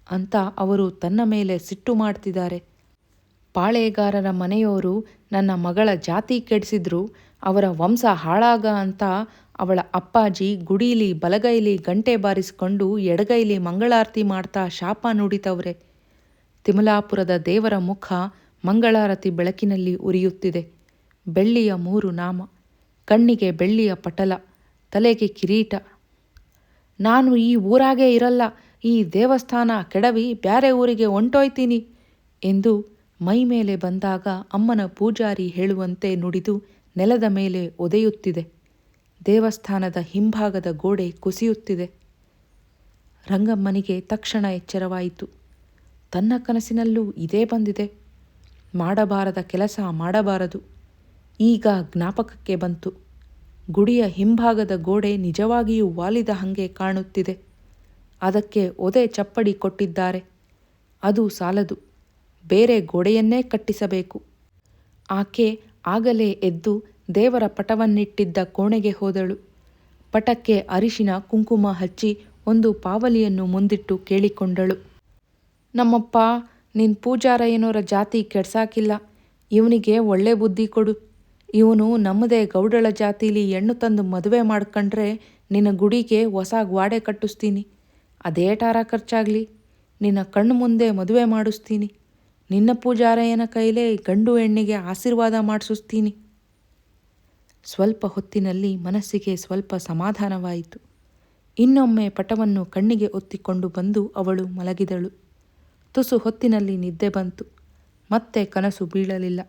A: ಅಂತ ಅವರು ತನ್ನ ಮೇಲೆ ಸಿಟ್ಟು ಮಾಡ್ತಿದ್ದಾರೆ. ಪಾಳೇಗಾರರ ಮನೆಯೋರು ನನ್ನ ಮಗಳ ಜಾತಿ ಕೆಡಿಸಿದ್ರು, ಅವರ ವಂಶ ಹಾಳಾಗ ಅಂತ ಅವಳ ಅಪ್ಪಾಜಿ ಗುಡೀಲಿ ಬಲಗೈಲಿ ಗಂಟೆ ಬಾರಿಸ್ಕೊಂಡು ಎಡಗೈಲಿ ಮಂಗಳಾರತಿ ಮಾಡ್ತಾ ಶಾಪ ನುಡಿತವ್ರೆ. ತಿಮಲಾಪುರದ ದೇವರ ಮುಖ ಮಂಗಳಾರತಿ ಬೆಳಕಿನಲ್ಲಿ ಉರಿಯುತ್ತಿದೆ. ಬೆಳ್ಳಿಯ 3 ನಾಮ, ಕಣ್ಣಿಗೆ ಬೆಳ್ಳಿಯ ಪಟಲ, ತಲೆಗೆ ಕಿರೀಟ. ನಾನು ಈ ಊರಾಗೇ ಇರಲ್ಲ, ಈ ದೇವಸ್ಥಾನ ಕೆಡವಿ ಬ್ಯಾರೆ ಊರಿಗೆ ಹೊಂಟೋಯ್ತೀನಿ ಎಂದು ಮೈಮೇಲೆ ಬಂದಾಗ ಅಮ್ಮನ ಪೂಜಾರಿ ಹೇಳುವಂತೆ ನುಡಿದು ನೆಲದ ಮೇಲೆ ಒದೆಯುತ್ತಿದೆ. ದೇವಸ್ಥಾನದ ಹಿಂಭಾಗದ ಗೋಡೆ ಕುಸಿಯುತ್ತಿದೆ. ರಂಗಮ್ಮನಿಗೆ ತಕ್ಷಣ ಎಚ್ಚರವಾಯಿತು. ತನ್ನ ಕನಸಿನಲ್ಲೂ ಇದೇ ಬಂದಿದೆ. ಮಾಡಬಾರದ ಕೆಲಸ ಮಾಡಬಾರದು. ಈಗ ಜ್ಞಾಪಕಕ್ಕೆ ಬಂತು. ಗುಡಿಯ ಹಿಂಭಾಗದ ಗೋಡೆ ನಿಜವಾಗಿಯೂ ವಾಲಿದ ಹಾಗೆ ಕಾಣುತ್ತಿದೆ. ಅದಕ್ಕೆ ಒದೆ ಚಪ್ಪಡಿ ಕೊಟ್ಟಿದ್ದಾರೆ. ಅದು ಸಾಲದು, ಬೇರೆ ಗೋಡೆಯನ್ನೇ ಕಟ್ಟಿಸಬೇಕು. ಆಕೆ ಆಗಲೇ ಎದ್ದು ದೇವರ ಪಟವನ್ನಿಟ್ಟಿದ್ದ ಕೋಣೆಗೆ ಹೋದಳು. ಪಟಕ್ಕೆ ಅರಿಶಿನ ಕುಂಕುಮ ಹಚ್ಚಿ ಒಂದು ಪಾವಲಿಯನ್ನು ಮುಂದಿಟ್ಟು ಕೇಳಿಕೊಂಡಳು. ನಮ್ಮಪ್ಪ, ನಿನ್ನ ಪೂಜಾರಯ್ಯನವರ ಜಾತಿ ಕೆಡ್ಸಾಕಿಲ್ಲ. ಇವನಿಗೆ ಒಳ್ಳೆ ಬುದ್ಧಿ ಕೊಡು. ಇವನು ನಮ್ಮದೇ ಗೌಡಳ ಜಾತಿಲಿ ಹೆಣ್ಣು ತಂದು ಮದುವೆ ಮಾಡ್ಕೊಂಡ್ರೆ ನಿನ್ನ ಗುಡಿಗೆ ಹೊಸ ಗ್ವಾಡೆ ಕಟ್ಟಿಸ್ತೀನಿ. ಅದೇಟಾರ ಖರ್ಚಾಗಲಿ, ನಿನ್ನ ಕಣ್ಣು ಮುಂದೆ ಮದುವೆ ಮಾಡಿಸ್ತೀನಿ. ನಿನ್ನ ಪೂಜಾರಯ್ಯನ ಕೈಲೇ ಗಂಡು ಹೆಣ್ಣಿಗೆ ಆಶೀರ್ವಾದ ಮಾಡಿಸಿಸ್ತೀನಿ. ಸ್ವಲ್ಪ ಹೊತ್ತಿನಲ್ಲಿ ಮನಸ್ಸಿಗೆ ಸ್ವಲ್ಪ ಸಮಾಧಾನವಾಯಿತು. ಇನ್ನೊಮ್ಮೆ ಪಟವನ್ನು ಕಣ್ಣಿಗೆ ಒತ್ತಿಕೊಂಡು ಬಂದು ಅವಳು ಮಲಗಿದಳು. ತುಸು ಹೊತ್ತಿನಲ್ಲಿ ನಿದ್ದೆ ಬಂತು. ಮತ್ತೆ ಕನಸು ಬೀಳಲಿಲ್ಲ.